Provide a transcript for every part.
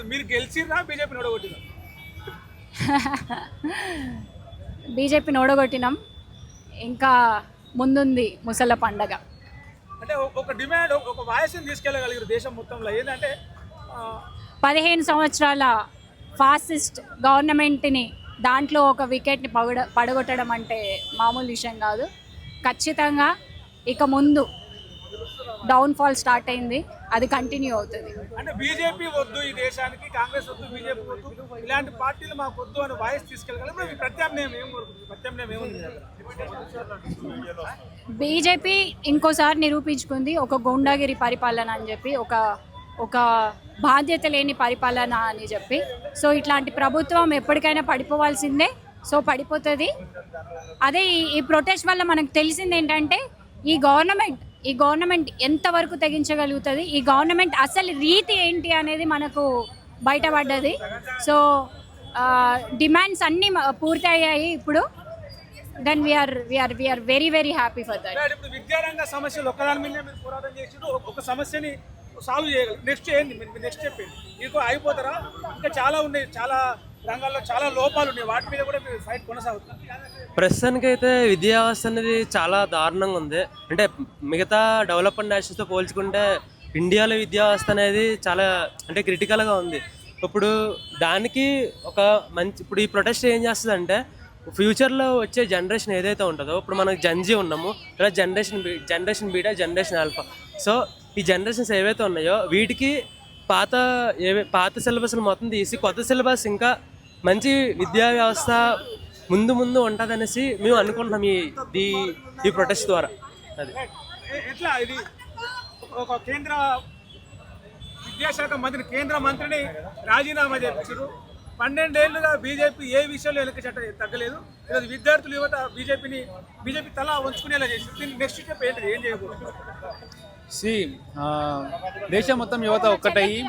మీరు గెలిచిరా బీజేపీని ఓడగొట్టిరా? బీజేపీని ఓడగొట్టినాం. ఇంకా ముందుంది ముసల పండగ. అంటే ఒక డిమాండ్, ఒక వాయిస్ని తీసుకెళ్ళగలిగారు దేశం మొత్తంలో. ఏంటంటే 15 సంవత్సరాల ఫాసిస్ట్ గవర్నమెంట్ని దాంట్లో ఒక వికెట్ని పడగొట్టడం అంటే మామూలు విషయం కాదు. ఖచ్చితంగా ఇక ముందు డౌన్ఫాల్ స్టార్ట్ అయింది, అది కంటిన్యూ అవుతుంది. అంటే బీజేపీ వద్దు ఈ దేశానికి, కాంగ్రెస్ వద్దు, బీజేపీ వద్దు, ఇలాంటి పార్టీలు మాకు వద్దు అని వాయిస్ తీసుకెళ్ళగలం. మీ ప్రత్యామ్నాయం ఏముంది? బీజేపీ ఇంకోసారి నిరూపించుకుంది ఒక గూండాగిరి పరిపాలన అని చెప్పి, ఒక బాధ్యత లేని పరిపాలన అని చెప్పి. సో ఇట్లాంటి ప్రభుత్వం ఎప్పటికైనా పడిపోవాల్సిందే. సో పడిపోతుంది. అదే ఈ ప్రొటెస్ట్ వల్ల మనకు తెలిసింది ఏంటంటే ఈ గవర్నమెంట్ ఎంతవరకు తెగించగలుగుతుంది, ఈ గవర్నమెంట్ అసలు రీతి ఏంటి అనేది మనకు బయటపడ్డది. సో డిమాండ్స్ అన్నీ పూర్తి అయ్యాయి ఇప్పుడు. Then we are very very happy for that. ఇప్పుడు విద్యారంగ సమస్యలు ఒక్కదాని మీద మీరు పోరాటం చేసి ఒక సమస్యని సాల్వ్ చేయగలరు. నెక్స్ట్ ఏంది? నెక్స్ట్ చెప్పండి. మీకు అయిపోతారా? ఇంకా చాలా ఉన్నాయి, చాలా రంగాల్లో చాలా లోపాలు ఉన్నాయి, వాటి మీద కూడా మీరు ఫైట్ కొనసాగుతుంది. ప్రస్తుతానికి అయితే విద్యా వ్యవస్థ అనేది చాలా దారుణంగా ఉంది. అంటే మిగతా డెవలప్డ్ నేషన్స్తో పోల్చుకుంటే ఇండియాలో విద్యా వ్యవస్థ అనేది చాలా అంటే క్రిటికల్గా ఉంది. ఇప్పుడు దానికి ఒక ఇప్పుడు ఈ ప్రొటెస్ట్ ఏం చేస్తుందంటే ఫ్యూచర్లో వచ్చే జనరేషన్ ఏదైతే ఉంటుందో, ఇప్పుడు మనకు జెన్జీ ఉన్నాము, ఇలా generation beta, generation alpha. So ఈ జనరేషన్స్ ఏవైతే ఉన్నాయో వీటికి పాత సిలబస్లు మొత్తం తీసి కొత్త సిలబస్ ఇంకా మంచి విద్యా వ్యవస్థ ముందు ఉంటుంది అనేసి మేము అనుకుంటున్నాం ఈ ప్రొటెస్ట్ ద్వారా. అది ఎట్లా ఇది ఒక కేంద్ర విద్యాశాఖ మంత్రి, కేంద్ర మంత్రిని రాజీనామా చేయించారు. 12 ఏళ్ళుగా బీజేపీ ఏ విషయంలో వెనక తగ్గలేదు. ఈరోజు విద్యార్థులు యువత బీజేపీ తల వంచుకునేలా చేసింది. దీనికి నెక్స్ట్ స్టెప్ ఏంటి? ఏం చేయకూడదు? దేశం మొత్తం యువత ఒక్కటయ్యి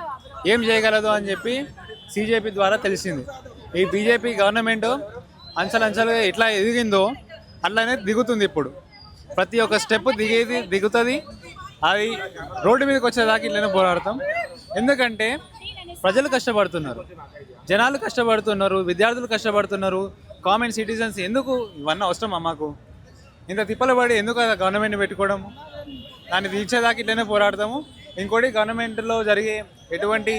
ఏం చేయగలదు అని చెప్పి సిజేపీ ద్వారా తెలిసింది. ఈ బీజేపీ గవర్నమెంట్ అంచెలంచెలుగా ఎట్లా ఎదిగిందో అట్లానే దిగుతుంది. ఇప్పుడు ప్రతి ఒక్క స్టెప్ దిగుతుంది. అది రోడ్డు మీదకి వచ్చేదాకా ఇట్లనే పోరాడతాం. ఎందుకంటే ప్రజలు కష్టపడుతున్నారు, జనాలు కష్టపడుతున్నారు, విద్యార్థులు కష్టపడుతున్నారు, కామన్ సిటిజన్స్. ఎందుకు ఇవన్నీ అవసరమా మాకు? ఇంత తిప్పలు పడి ఎందుకు గవర్నమెంట్ని పెట్టుకోవడము? దాన్ని తీర్చేదాకా ఇట్లనే పోరాడతాము. ఇంకోటి, గవర్నమెంట్లో జరిగే ఎటువంటి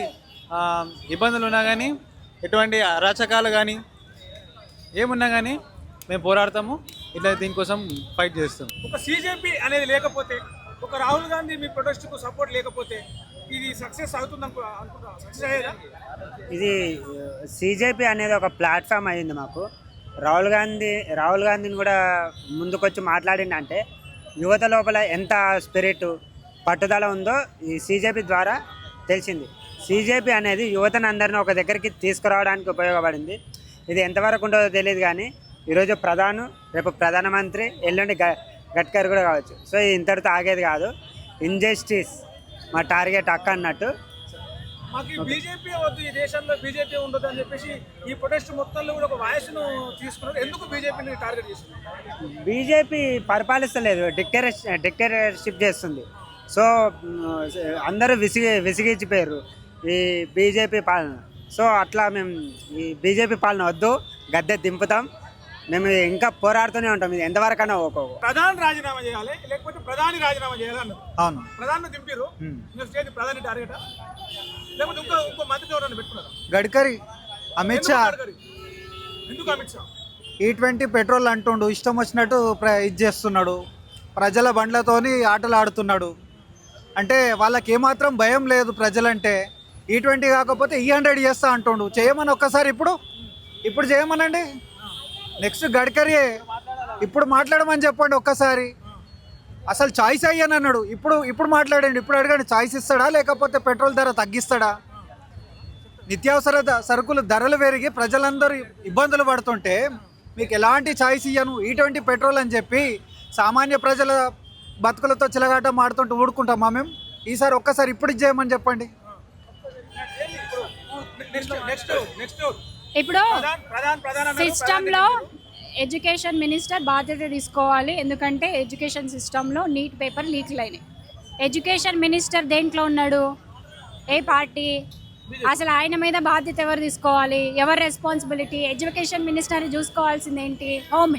ఇబ్బందులు ఉన్నా కానీ, ఎటువంటి అరాచకాలు కానీ ఏమున్నా కానీ మేము పోరాడతాము. ఇట్లా దీనికోసం ఫైట్ చేస్తాం. ఒక సిజేపీ అనేది లేకపోతే, ఒక రాహుల్ గాంధీ మీ ప్రొటెస్ట్కు సపోర్ట్ లేకపోతే ఇది సక్సెస్ అవుతుంది అనుకుంటున్నా? సక్సెస్ అయ్యేదా? ఇది సిజేపీ అనేది ఒక ప్లాట్ఫామ్ అయ్యింది మాకు. రాహుల్ గాంధీని కూడా ముందుకొచ్చి మాట్లాడిందంటే యువత లోపల ఎంత స్పిరిట్, పట్టుదల ఉందో ఈ సిజేపీ ద్వారా తెలిసింది. సిజేపీ అనేది యువతను అందరినీ ఒక దగ్గరికి తీసుకురావడానికి ఉపయోగపడింది. ఇది ఎంతవరకు ఉంటుందో తెలియదు కానీ ఈరోజు రేపు ప్రధానమంత్రి, ఎల్లుండి గడ్కరీ కూడా కావచ్చు. సో ఇంతటితో ఆగేది కాదు. ఇన్జస్టిస్ మా టార్గెట్ అన్నట్టు. మాకు బీజేపీ వద్దు, ఈ దేశంలో బీజేపీ ఉండదు అని చెప్పేసి ఈ ప్రొటెస్ట్ మొత్తంలో కూడా ఒక వాయిస్ను తీసుకున్నారు. ఎందుకు బీజేపీని టార్గెట్ చేస్తుంది? బీజేపీ పరిపాలిస్తలేదు, డిక్టేటర్షిప్ చేస్తుంది. సో అందరూ విసిగించిపోయారు ఈ బీజేపీ పాలన. సో అట్లా మేము ఈ బీజేపీ పాలన వద్దు, గద్దె దింపుతాం. మేము ఇంకా పోరాడుతూనే ఉంటాం. ఇది ఎంతవరకన్నా ప్రధాని రాజీనామా చేయాలి, లేకపోతే ప్రధాని రాజీనామా చేయాలన్నారు. అవును, ప్రధాని దింపారు. ప్రధాని టార్గెట్ లేకపోతే ఇంకో మంత్రి ఎవరైనా పెట్టుకున్నారు? గడ్కరీ, అమిత్ షా. ఎందుకు అమిత్ షా? E20 పెట్రోల్ అంటుండు, ఇష్టం వచ్చినట్టు ఇది చేస్తున్నాడు, ప్రజల బండ్లతోని ఆటలు ఆడుతున్నాడు. అంటే వాళ్ళకి ఏమాత్రం భయం లేదు ప్రజలంటే. E20 కాకపోతే E100 చేస్తా అంటుండు. చేయమని ఒక్కసారి ఇప్పుడు చేయమనండి. నెక్స్ట్ గడ్కరీ ఇప్పుడు మాట్లాడమని చెప్పండి ఒక్కసారి. అసలు చాయిస్ అయ్యాను అన్నాడు, ఇప్పుడు మాట్లాడండి. ఇప్పుడు అడగండి, చాయిస్ ఇస్తాడా లేకపోతే పెట్రోల్ ధర తగ్గిస్తాడా? నిత్యావసర సరుకులు ధరలు పెరిగి ప్రజలందరూ ఇబ్బందులు పడుతుంటే మీకు ఎలాంటి చాయిస్ ఇయ్యను, E20 పెట్రోల్ అని చెప్పి సామాన్య ప్రజల బతుకులతో చిలగాట మాడుతుంటూ ఊడుకుంటామా మేము? ఈసారి ఒక్కసారి ఇప్పుడు చేయమని చెప్పండి. ఇప్పుడు సిస్టంలో ఎడ్యుకేషన్ మినిస్టర్ బాధ్యత తీసుకోవాలి. ఎందుకంటే ఎడ్యుకేషన్ సిస్టంలో నీట్ పేపర్ లీక్లు అయినాయి. ఎడ్యుకేషన్ మినిస్టర్ దేంట్లో ఉన్నాడు? ఏ పార్టీ? అసలు ఆయన మీద బాధ్యత ఎవరు తీసుకోవాలి, ఎవరు రెస్పాన్సిబిలిటీ? ఎడ్యుకేషన్ మినిస్టర్ని చూసుకోవాల్సింది ఏంటి? హోమ్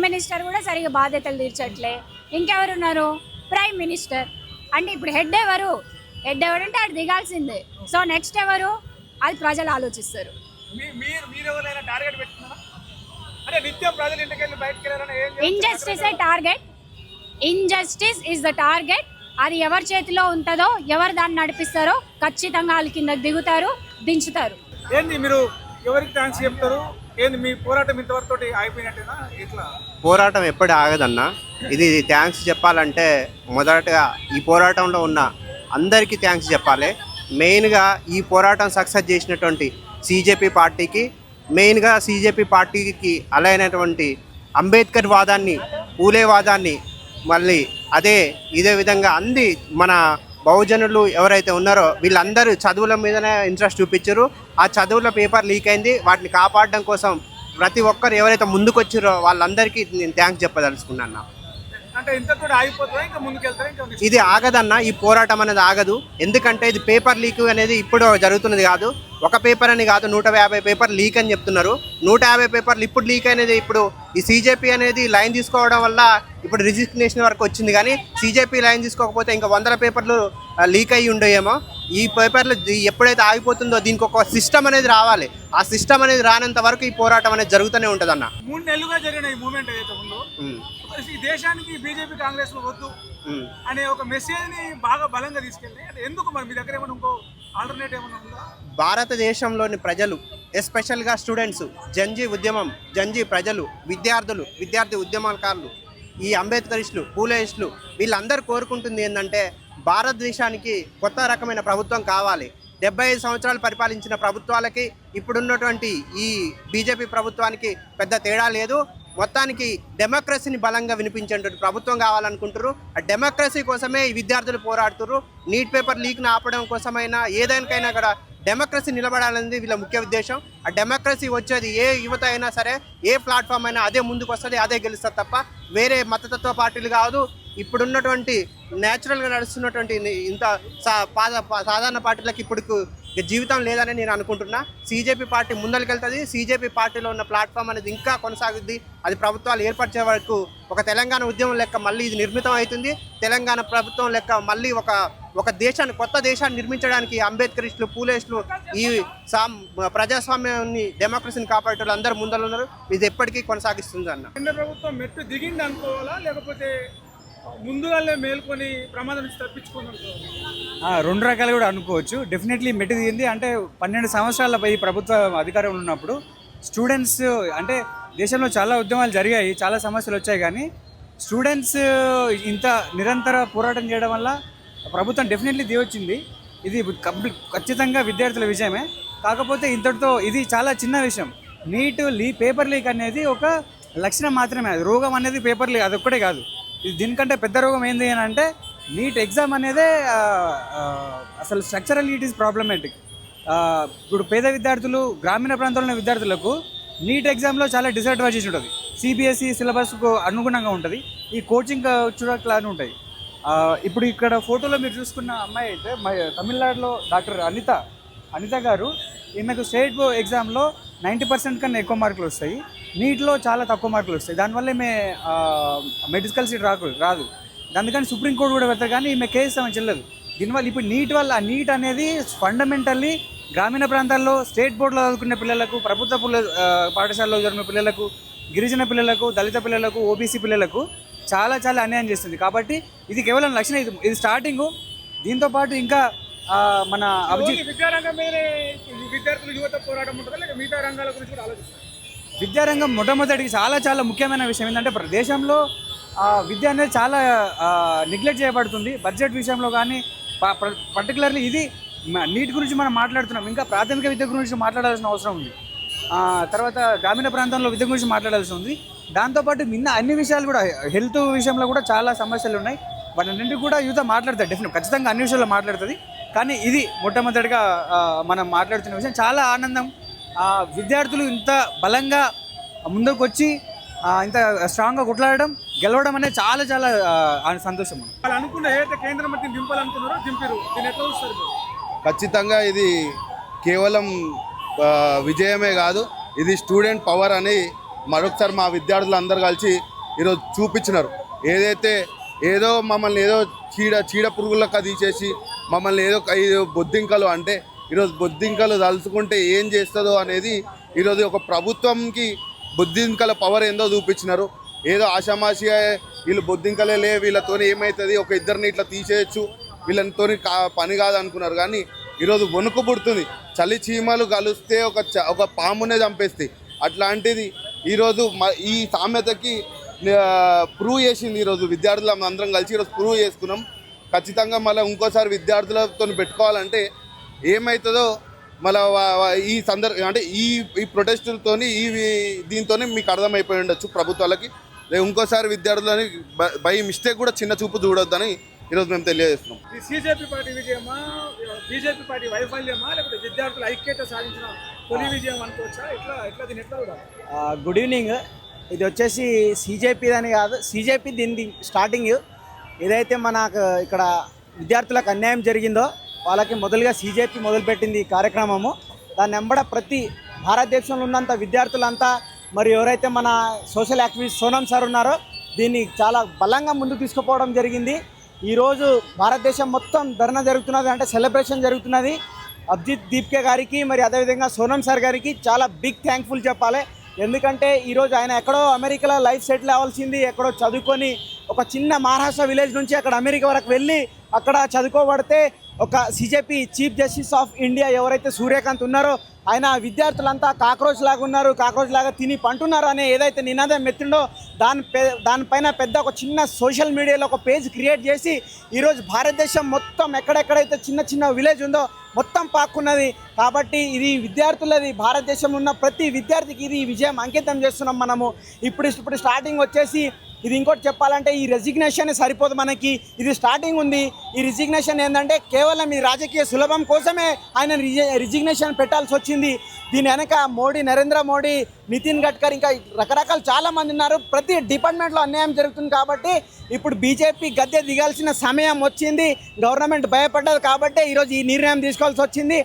మినిస్టర్ కూడా సరిగా బాధ్యతలు తీర్చట్లే. ఇంకెవరు ఉన్నారు? Prime minister. అంటే ఇప్పుడు హెడ్ ఎవరంటే అటు దిగాల్సిందే. సో నెక్స్ట్ ఎవరు? అది ప్రజలు ఆలోచిస్తారు. మీరు ఎవరైనా టార్గెట్ పెట్టుకున్నారా? అంటే నిత్యం ప్రజలు ఇంటికి వెళ్ళి బయటకు వెళ్ళాలని ఇంజస్టిస్ ఇస్ ద టార్గెట్. అది ఎవరి చేతిలో ఉంటుందో, ఎవరు దాన్ని నడిపిస్తారో ఖచ్చితంగా వాళ్ళ కింద దిగుతారు, దించుతారు. ఏంది మీరు ఎవరికి థ్యాంక్స్ చెప్తారు? ఏంది మీ పోరాటం ఇంతవరకు అయిపోయినట్టేనా? ఇట్లా పోరాటం ఎప్పుడు ఆగదన్నా. ఇది థ్యాంక్స్ చెప్పాలంటే మొదటగా ఈ పోరాటంలో ఉన్న అందరికీ థ్యాంక్స్ చెప్పాలి. మెయిన్గా ఈ పోరాటం సక్సెస్ చేసినటువంటి సీజేపీ పార్టీకి, మెయిన్గా సీజేపీ పార్టీకి అలాైనటువంటి అంబేద్కర్ వాదాన్ని, పూలే వాదాన్ని, మళ్ళీ ఇదే విధంగా మన బహుజనులు ఎవరైతే ఉన్నారో వీళ్ళందరూ చదువుల మీదనే ఇంట్రెస్ట్ చూపించారు. ఆ చదువుల పేపర్ లీక్ అయింది. వాటిని కాపాడడం కోసం ప్రతి ఒక్కరు ఎవరైతే ముందుకొచ్చారో వాళ్ళందరికీ నేను థ్యాంక్స్ చెప్పదలుచుకున్నాను. అంటే ఇంతతో ఆగిపోతుందా? ఇంకా ముందుకెళ్తారా? ఇంకా ఇది ఆగదన్న, ఈ పోరాటం అనేది ఆగదు. ఎందుకంటే ఇది పేపర్ లీక్ అనేది ఇప్పుడు జరుగుతున్నది కాదు. ఒక పేపర్ అని కాదు, 150 పేపర్ లీక్ అని చెప్తున్నారు. 150 పేపర్లు ఇప్పుడు లీక్ అనేది ఇప్పుడు ఈ సీజేపీ అనేది లైన్ తీసుకోవడం వల్ల ఇప్పుడు రిజిగ్నేషన్ వరకు వచ్చింది. కానీ సీజేపీ లైన్ తీసుకోకపోతే ఇంకా 100 పేపర్లు లీక్ అయ్యి ఉండేయేమో. ఈ పేపర్లు ఎప్పుడైతే ఆగిపోతుందో దీనికి ఒక సిస్టమ్ అనేది రావాలి. ఆ సిస్టమ్ అనేది రానంత వరకు ఈ పోరాటం అనేది జరుగుతూనే ఉంటుంది అన్న. 3 నెలలుగా జరిగిన ఈ మూవ్మెంట్ ఏదైతే ఉందో ఈ దేశానికి బీజేపీ కాంగ్రెస్ వద్దు అనే ఒక మెసేజ్ ని బాగా బలంగా తీసుకెళ్ళి, అంటే ఎందుకు మరి మీ దగ్గర ఏమైనా ఇంకో ఆల్టర్నేట్ ఏమైనా ఉందా? భారతదేశంలోని ప్రజలు, ఎస్పెషల్గా స్టూడెంట్స్, జంజీ ప్రజలు, విద్యార్థి ఉద్యమకారులు, ఈ అంబేద్కరిస్టులు, పూలేయిస్టులు వీళ్ళందరూ కోరుకుంటుంది ఏంటంటే భారతదేశానికి కొత్త రకమైన ప్రభుత్వం కావాలి. 75 సంవత్సరాలు పరిపాలించిన ప్రభుత్వాలకి ఇప్పుడున్నటువంటి ఈ బీజేపీ ప్రభుత్వానికి పెద్ద తేడా లేదు. మొత్తానికి డెమోక్రసీని బలంగా వినిపించేటువంటి ప్రభుత్వం కావాలనుకుంటారు. ఆ డెమోక్రసీ కోసమే ఈ విద్యార్థులు పోరాడుతున్నారు. నీట్ పేపర్ లీక్ను ఆపడం కోసమైనా ఏదానికైనా కూడా డెమోక్రసీ నిలబడాలనేది వీళ్ళ ముఖ్య ఉద్దేశం. ఆ డెమోక్రసీ వచ్చేది ఏ యువత అయినా సరే, ఏ ప్లాట్ఫామ్ అయినా అదే ముందుకు వస్తుంది, అదే గెలుస్తుంది తప్ప వేరే మతతత్వ పార్టీలు కాదు. ఇప్పుడున్నటువంటి న్యాచురల్గా నడుస్తున్నటువంటి ఇంత సాధారణ పార్టీలకు ఇప్పుడు జీవితం లేదని నేను అనుకుంటున్నా. CJP party ముందరికెళ్తుంది. సీజేపీ పార్టీలో ఉన్న ప్లాట్ఫామ్ అనేది ఇంకా కొనసాగుద్ది. అది ప్రభుత్వాలు ఏర్పరిచే వరకు ఒక తెలంగాణ ఉద్యమం లెక్క మళ్ళీ ఇది నిర్మితం అవుతుంది. తెలంగాణ ప్రభుత్వం లెక్క మళ్ళీ ఒక దేశాన్ని, కొత్త దేశాన్ని నిర్మించడానికి అంబేద్కరిస్టులు, పూలేస్టులు, ఈ ప్రజాస్వామ్యాన్ని, డెమోక్రసీని కాపాడేటోళ్ళు అందరూ ముందర ఉన్నారు. ఇది ఎప్పటికీ కొనసాగిస్తుంది అన్న. కేంద్ర ప్రభుత్వం మెట్టు దిగింది అనుకోవాలా, లేకపోతే ముందుగానే మేల్కొని ప్రమాదం నుంచి తప్పించుకొని అనుకోవాలా? 2 రకాలు కూడా అనుకోవచ్చు. డెఫినెట్లీ మెట్టు దిగింది. అంటే 12 సంవత్సరాల ఈ ప్రభుత్వ అధికారంలో ఉన్నప్పుడు స్టూడెంట్స్, అంటే దేశంలో చాలా ఉద్యమాలు జరిగాయి, చాలా సమస్యలు వచ్చాయి. కానీ స్టూడెంట్స్ ఇంత నిరంతర పోరాటం చేయడం వల్ల ప్రభుత్వం డెఫినెట్లీ దిగొచ్చింది. ఇది ఖచ్చితంగా విద్యార్థుల విషయమే. కాకపోతే ఇంతటితో ఇది చాలా చిన్న విషయం. నీట్ పేపర్ లీక్ అనేది ఒక లక్షణం మాత్రమే. అది రోగం అనేది పేపర్ లీక్ అదొక్కటే కాదు. ఇది దీనికంటే పెద్ద రోగం ఏంది అని అంటే నీట్ ఎగ్జామ్ అనేదే అసలు స్ట్రక్చరల్ ఇట్ ఈస్ ప్రాబ్లమేటిక్. ఇప్పుడు పేద విద్యార్థులు, గ్రామీణ ప్రాంతాల్లో ఉన్న విద్యార్థులకు నీట్ ఎగ్జామ్లో చాలా డిసడ్వాంటేజ్ ఉంటుంది. సిబిఎస్ఈ సిలబస్కు అనుగుణంగా ఉంటుంది. ఈ కోచింగ్ చూడట్లానే ఉంటాయి. ఇప్పుడు ఇక్కడ ఫోటోలో మీరు చూసుకున్న అమ్మాయి అయితే తమిళనాడులో డాక్టర్ అనిత గారు, ఈమెకు స్టేట్ ఎగ్జామ్లో 90% కన్నా ఎక్కువ మార్కులు వస్తాయి. నీట్లో చాలా తక్కువ మార్కులు వస్తాయి. దానివల్ల ఈమె మెడికల్ సీట్ రాదు. అందుకని సుప్రీంకోర్టు కూడా పెడతారు, కానీ ఈమె కేసు ఆమె చెల్లదు. దీనివల్ల ఇప్పుడు నీట్ అనేది ఫండమెంటల్లీ గ్రామీణ ప్రాంతాల్లో స్టేట్ బోర్డులో చదువుకునే పిల్లలకు, ప్రభుత్వ పాఠశాలలో చదివిన పిల్లలకు, గిరిజన పిల్లలకు, దళిత పిల్లలకు, ఓబీసీ పిల్లలకు చాలా చాలా అన్యాయం చేస్తుంది. కాబట్టి ఇది కేవలం లక్షణం. ఇది స్టార్టింగ్. దీంతోపాటు ఇంకా మన విద్యారంగం మీదనే విద్యార్థులు, యువత పోరాటం ఉంటుందా, లేక మిగతా రంగాల గురించి కూడా ఆలోచిస్తారు? విద్యారంగం మొట్టమొదటికి చాలా చాలా ముఖ్యమైన విషయం ఏంటంటే దేశంలో విద్య అనేది చాలా నెగ్లెక్ట్ చేయబడుతుంది. బడ్జెట్ విషయంలో కానీ పర్టికులర్లీ ఇది నీట్ గురించి మనం మాట్లాడుతున్నాం. ఇంకా ప్రాథమిక విద్య గురించి మాట్లాడాల్సిన అవసరం ఉంది. తర్వాత గ్రామీణ ప్రాంతంలో విద్య గురించి మాట్లాడాల్సి ఉంది. దాంతోపాటు అన్ని విషయాలు కూడా, హెల్త్ విషయంలో కూడా చాలా సమస్యలు ఉన్నాయి. వాటన్నింటికి కూడా యువత మాట్లాడుతుంది. ఖచ్చితంగా అన్ని విషయాల్లో మాట్లాడుతుంది. కానీ ఇది మొట్టమొదటిగా మనం మాట్లాడుతున్న విషయం. చాలా ఆనందం. విద్యార్థులు ఇంత బలంగా ముందుకు వచ్చి ఇంత స్ట్రాంగ్గా కొట్లాడడం, గెలవడం అనేది చాలా చాలా సంతోషం. వాళ్ళు అనుకున్న ఏదైతే కేంద్ర మంత్రిని దింపాలనుకున్నారో దింపారు. దీన్ని ఎట్లా చూస్తారు? ఖచ్చితంగా ఇది కేవలం విజయమే కాదు, ఇది స్టూడెంట్ పవర్ అని మరొకసారి మా విద్యార్థులు అందరూ కలిసి ఈరోజు చూపించినారు. ఏదో మమ్మల్ని ఏదో చీడ పురుగులక తీసేసి మమ్మల్ని ఏదో బొద్దింకలు అంటే ఈరోజు బొద్దింకలు తలుచుకుంటే ఏం చేస్తుందో అనేది ఈరోజు ఒక ప్రభుత్వంకి బొద్దింకల పవర్ ఏందో చూపించినారు. ఏదో ఆషామాషిగా వీళ్ళు బొద్దింకలే వీళ్ళతో ఏమవుతుంది, ఒక ఇద్దరిని ఇట్లా తీసేయచ్చు, వీళ్ళతో పని కాదు అనుకున్నారు. కానీ ఈరోజు వణుకు పుడుతుంది. చలి చీమలు కలిస్తే ఒక పామునే చంపేస్తాయి. అట్లాంటిది ఈరోజు ఈ సామెతకి ప్రూవ్ చేసింది. ఈరోజు విద్యార్థులు అందరం కలిసి ఈరోజు ప్రూవ్ చేసుకున్నాం. ఖచ్చితంగా మళ్ళీ ఇంకోసారి విద్యార్థులతో పెట్టుకోవాలంటే ఏమవుతుందో మళ్ళీ ఈ అంటే ఈ ప్రొటెస్టులతో దీంతో మీకు అర్థమైపోయి ఉండొచ్చు ప్రభుత్వాలకి. ఇంకోసారి విద్యార్థులని బై మిస్టేక్ కూడా చిన్న చూపు చూడొద్దని ఈరోజు మేము తెలియజేస్తున్నాం. ఈ సిజేపీ పార్టీ విజయమా, బీజేపీ పార్టీ వైఫల్యమా, లేకపోతే విద్యార్థుల ఐక్యత సాధించిన తొలి విజయం అనుకోవచ్చా? ఎట్లా దీన్ని ఎట్లా కూడా? Good evening. ఇది వచ్చేసి సీజేపీ అని కాదు, సీజేపీ దీని స్టార్టింగ్. ఏదైతే మనకు ఇక్కడ విద్యార్థులకు అన్యాయం జరిగిందో వాళ్ళకి మొదలుగా సీజేపీ మొదలుపెట్టింది ఈ కార్యక్రమము. దాన్ని వెంబడ ప్రతి భారతదేశంలో ఉన్నంత విద్యార్థులంతా మరి ఎవరైతే మన సోషల్ యాక్టివిస్ట్ సోనం సార్ ఉన్నారో దీన్ని చాలా బలంగా ముందుకు తీసుకుపోవడం జరిగింది. ఈరోజు భారతదేశం మొత్తం ధర్నా జరుగుతున్నది, అంటే సెలబ్రేషన్ జరుగుతున్నది. అభిజిత్ దీప్కే గారికి మరి అదేవిధంగా సోనం సార్ గారికి చాలా బిగ్ థ్యాంక్ఫుల్ చెప్పాలి. ఎందుకంటే ఈరోజు ఆయన ఎక్కడో అమెరికాలో లైఫ్ సెటిల్ అవ్వాల్సింది, ఎక్కడో చదువుకొని ఒక చిన్న మహారాష్ట్ర విలేజ్ నుంచి అక్కడ అమెరికా వరకు వెళ్ళి అక్కడ చదువుకోబడితే ఒక సిజేపీ చీఫ్ జస్టిస్ ఆఫ్ ఇండియా ఎవరైతే సూర్యకాంత్ ఉన్నారో ఆయన విద్యార్థులంతా కాక్రోచ్ లాగా ఉన్నారు, కాక్రోచ్ లాగా తిని పంటున్నారు అనే ఏదైతే నినాదం ఎత్తిండో దానిపైన పెద్ద ఒక చిన్న సోషల్ మీడియాలో ఒక పేజ్ క్రియేట్ చేసి ఈరోజు భారతదేశం మొత్తం ఎక్కడెక్కడైతే చిన్న చిన్న విలేజ్ ఉందో మొత్తం పాక్కున్నది. కాబట్టి ఇది విద్యార్థులది, భారతదేశంలో ఉన్న ప్రతి విద్యార్థికి ఇది విజయం అంకితం చేస్తున్నాం మనము. ఇప్పుడు స్టార్టింగ్ వచ్చేసి ఇది ఇంకోటి చెప్పాలంటే ఈ రెసిగ్నేషన్ సరిపోదు మనకి. ఇది స్టార్టింగ్ ఉంది. ఈ రిజిగ్నేషన్ ఏంటంటే కేవలం ఈ రాజకీయ సులభం కోసమే ఆయన రిజిగ్నేషన్ పెట్టాల్సి వచ్చింది. దీని వెనక నరేంద్ర మోడీ, నితిన్ గడ్కరీ ఇంకా రకరకాల చాలామంది ఉన్నారు. ప్రతి డిపార్ట్మెంట్లో అన్యాయం జరుగుతుంది. కాబట్టి ఇప్పుడు బీజేపీ గద్దె దిగాల్సిన సమయం వచ్చింది. గవర్నమెంట్ భయపడ్డది కాబట్టి ఈరోజు ఈ నిర్ణయం తీసుకోవాల్సి వచ్చింది.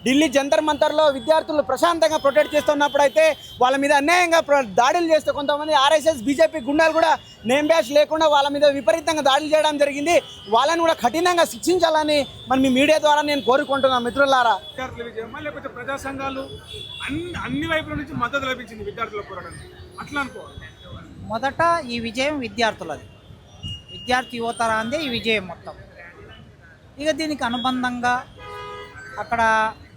ఢిల్లీ జంతర్ మంతర్లో విద్యార్థులు ప్రశాంతంగా ప్రొటెక్ట్ చేస్తున్నప్పుడు అయితే వాళ్ళ మీద అన్యాయంగా దాడులు చేస్తే కొంతమంది ఆర్ఎస్ఎస్ బీజేపీ గుండాలు కూడా నేమ్ బ్యాచ్ లేకుండా వాళ్ళ మీద విపరీతంగా దాడులు చేయడం జరిగింది. వాళ్ళని కూడా కఠినంగా శిక్షించాలని మరి మీ మీడియా ద్వారా నేను కోరుకుంటున్నాను. మిత్రులారా, విద్యార్థుల విజయమా లేకపోతే ప్రజా సంఘాలు అన్ని వైపుల నుంచి మద్దతు లభించింది విద్యార్థుల పోరాటానికి, అట్లా అనుకోవాలి? మొదట ఈ విజయం విద్యార్థులది, విద్యార్థి యువతరాందే ఈ విజయం మొత్తం. ఇక దీనికి అనుబంధంగా అక్కడ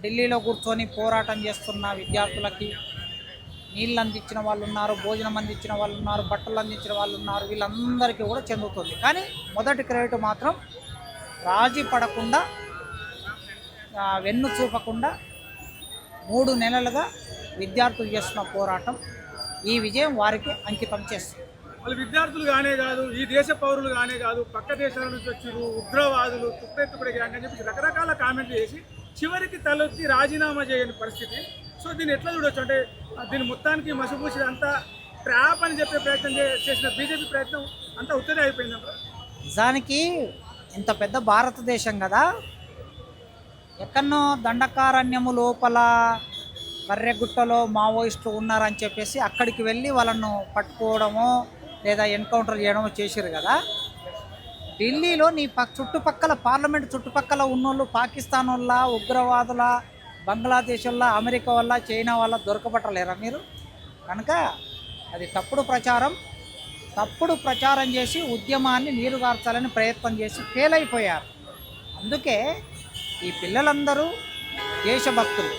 ఢిల్లీలో కూర్చొని పోరాటం చేస్తున్న విద్యార్థులకి నీళ్ళు అందించిన వాళ్ళు ఉన్నారు, భోజనం అందించిన వాళ్ళు ఉన్నారు, బట్టలు అందించిన వాళ్ళు ఉన్నారు. వీళ్ళందరికీ కూడా చెందుతుంది. కానీ మొదటి క్రెడిట్ మాత్రం రాజీ పడకుండా, వెన్ను చూపకుండా 3 నెలలుగా విద్యార్థులు చేస్తున్న పోరాటం ఈ విజయం వారికి అంకితం చేస్తుంది. వాళ్ళు విద్యార్థులు కానే కాదు, ఈ దేశ పౌరులు కానే కాదు, పక్క దేశాల నుంచి వచ్చారు, ఉగ్రవాదులు, తుప్పెత్తుకుడే గ్యాంగ్ అని చెప్పి రకరకాల కామెంట్లు చేసి చివరికి తలొచ్చి రాజీనామా చేయని పరిస్థితి. సో దీన్ని ఎట్లా చూడొచ్చు? అంటే దీని మొత్తానికి మసిపూసి అంతా ట్రాప్ అని చెప్పే ప్రయత్నం చేసిన బీజేపీ ప్రయత్నం అంతా ఉత్తరే అయిపోయిందంట. నిజానికి ఇంత పెద్ద భారతదేశం కదా, ఎక్కడనో దండకారణ్యము లోపల కర్రెగుట్టలో మావోయిస్టులు ఉన్నారని చెప్పేసి అక్కడికి వెళ్ళి వాళ్ళను పట్టుకోవడమో లేదా ఎన్కౌంటర్ చేయడమో చేశారు కదా. ఢిల్లీలో నీ చుట్టుపక్కల పార్లమెంట్ చుట్టుపక్కల ఉన్నోళ్ళు పాకిస్తాన్ వల్ల, ఉగ్రవాదుల, బంగ్లాదేశ్ వల్ల, అమెరికా వల్ల, చైనా వల్ల దొరకబట్టలేరా మీరు? కనుక అది తప్పుడు ప్రచారం చేసి ఉద్యమాన్ని నీరుగార్చాలని ప్రయత్నం చేసి ఫెయిల్ అయిపోయారు. అందుకే ఈ పిల్లలందరూ దేశభక్తులు,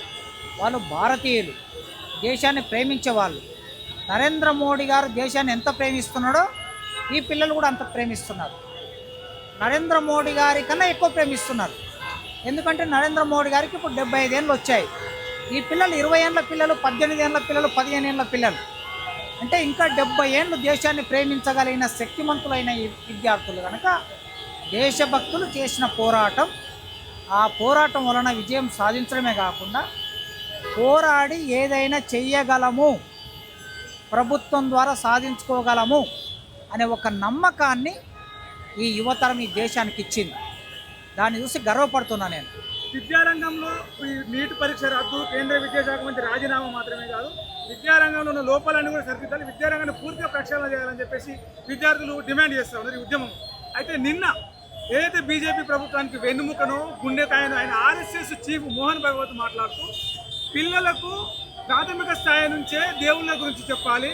వాళ్ళు భారతీయులు, దేశాన్ని ప్రేమించే వాళ్ళు. నరేంద్ర మోడీ గారు దేశాన్ని ఎంత ప్రేమిస్తున్నాడో ఈ పిల్లలు కూడా అంత ప్రేమిస్తున్నారు. నరేంద్ర మోడీ గారి కన్నా ఎక్కువ ప్రేమిస్తున్నారు. ఎందుకంటే నరేంద్ర మోడీ గారికి ఇప్పుడు 75 ఏళ్ళు వచ్చాయి. ఈ పిల్లలు 20 ఏళ్ళ పిల్లలు, 18 ఏళ్ళ పిల్లలు, 15 ఏళ్ళ పిల్లలు. అంటే ఇంకా 70 ఏళ్ళు దేశాన్ని ప్రేమించగలిగిన శక్తిమంతులైన ఈ విద్యార్థులు కనుక దేశభక్తులు చేసిన పోరాటం, ఆ పోరాటం వలన విజయం సాధించడమే కాకుండా పోరాడి ఏదైనా చెయ్యగలము, ప్రభుత్వం ద్వారా సాధించుకోగలము అనే ఒక నమ్మకాన్ని ఈ యువతరం ఈ దేశానికి ఇచ్చింది. దాన్ని చూసి గర్వపడుతున్నా నేను. విద్యారంగంలో ఈ నీట్ పరీక్ష రద్దు, కేంద్ర విద్యాశాఖ మంత్రి రాజీనామా మాత్రమే కాదు, విద్యారంగంలో ఉన్న లోపాలన్నీ కూడా సరిదిద్దాలి, విద్యారంగాన్ని పూర్తిగా ప్రక్షాళన చేయాలని చెప్పేసి విద్యార్థులు డిమాండ్ చేస్తూ ఉన్నారు ఈ ఉద్యమం. అయితే నిన్న ఏదైతే బీజేపీ ప్రభుత్వానికి వెన్నుముకనో గుండెకాయనో ఆయన ఆర్ఎస్ఎస్ చీఫ్ మోహన్ భగవత్ మాట్లాడుతూ పిల్లలకు ప్రాథమిక స్థాయి నుంచే దేవుళ్ళ గురించి చెప్పాలి,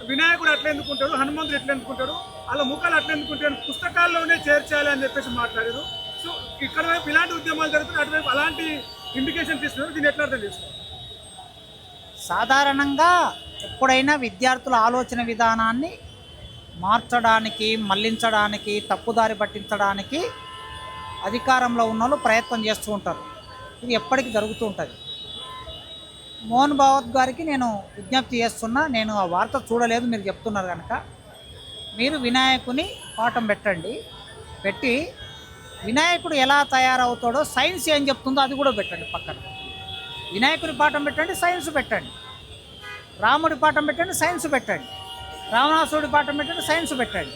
వినాయకుడు అట్లా ఎందుకుంటాడు, హనుమంతుడు ఎట్లా ఎందుకుంటాడు, వాళ్ళ ముఖాలు అట్లా ఎందుకుంటాడు, పుస్తకాల్లోనే చేర్చాలి అని చెప్పేసి మాట్లాడారు. సో ఇక్కడ వైపు ఇలాంటి ఉద్యమాలు జరుగుతున్నాయి, అటువైపు అలాంటి ఇండికేషన్ ఇస్తున్నారు. దీన్ని ఎట్లా అర్థం చేసుకోవాలి? సాధారణంగా ఎప్పుడైనా విద్యార్థుల ఆలోచన విధానాన్ని మార్చడానికి, మళ్లించడానికి, తప్పుదారి పట్టించడానికి అధికారంలో ఉన్న వాళ్ళు ప్రయత్నం చేస్తూ ఉంటారు. ఇది ఎప్పటికీ జరుగుతూ ఉంటుంది. మోహన్ భాగవత్ గారికి నేను విజ్ఞప్తి చేస్తున్నా, నేను ఆ వార్త చూడలేదు, మీరు చెప్తున్నారు కనుక మీరు వినాయకుని పాఠం పెట్టండి, పెట్టి వినాయకుడు ఎలా తయారవుతాడో సైన్స్ ఏం చెప్తుందో అది కూడా పెట్టండి పక్కన. వినాయకుడి పాఠం పెట్టండి, సైన్స్ పెట్టండి. రాముడి పాఠం పెట్టండి, సైన్స్ పెట్టండి. రావణాసుడి పాఠం పెట్టండి, సైన్స్ పెట్టండి.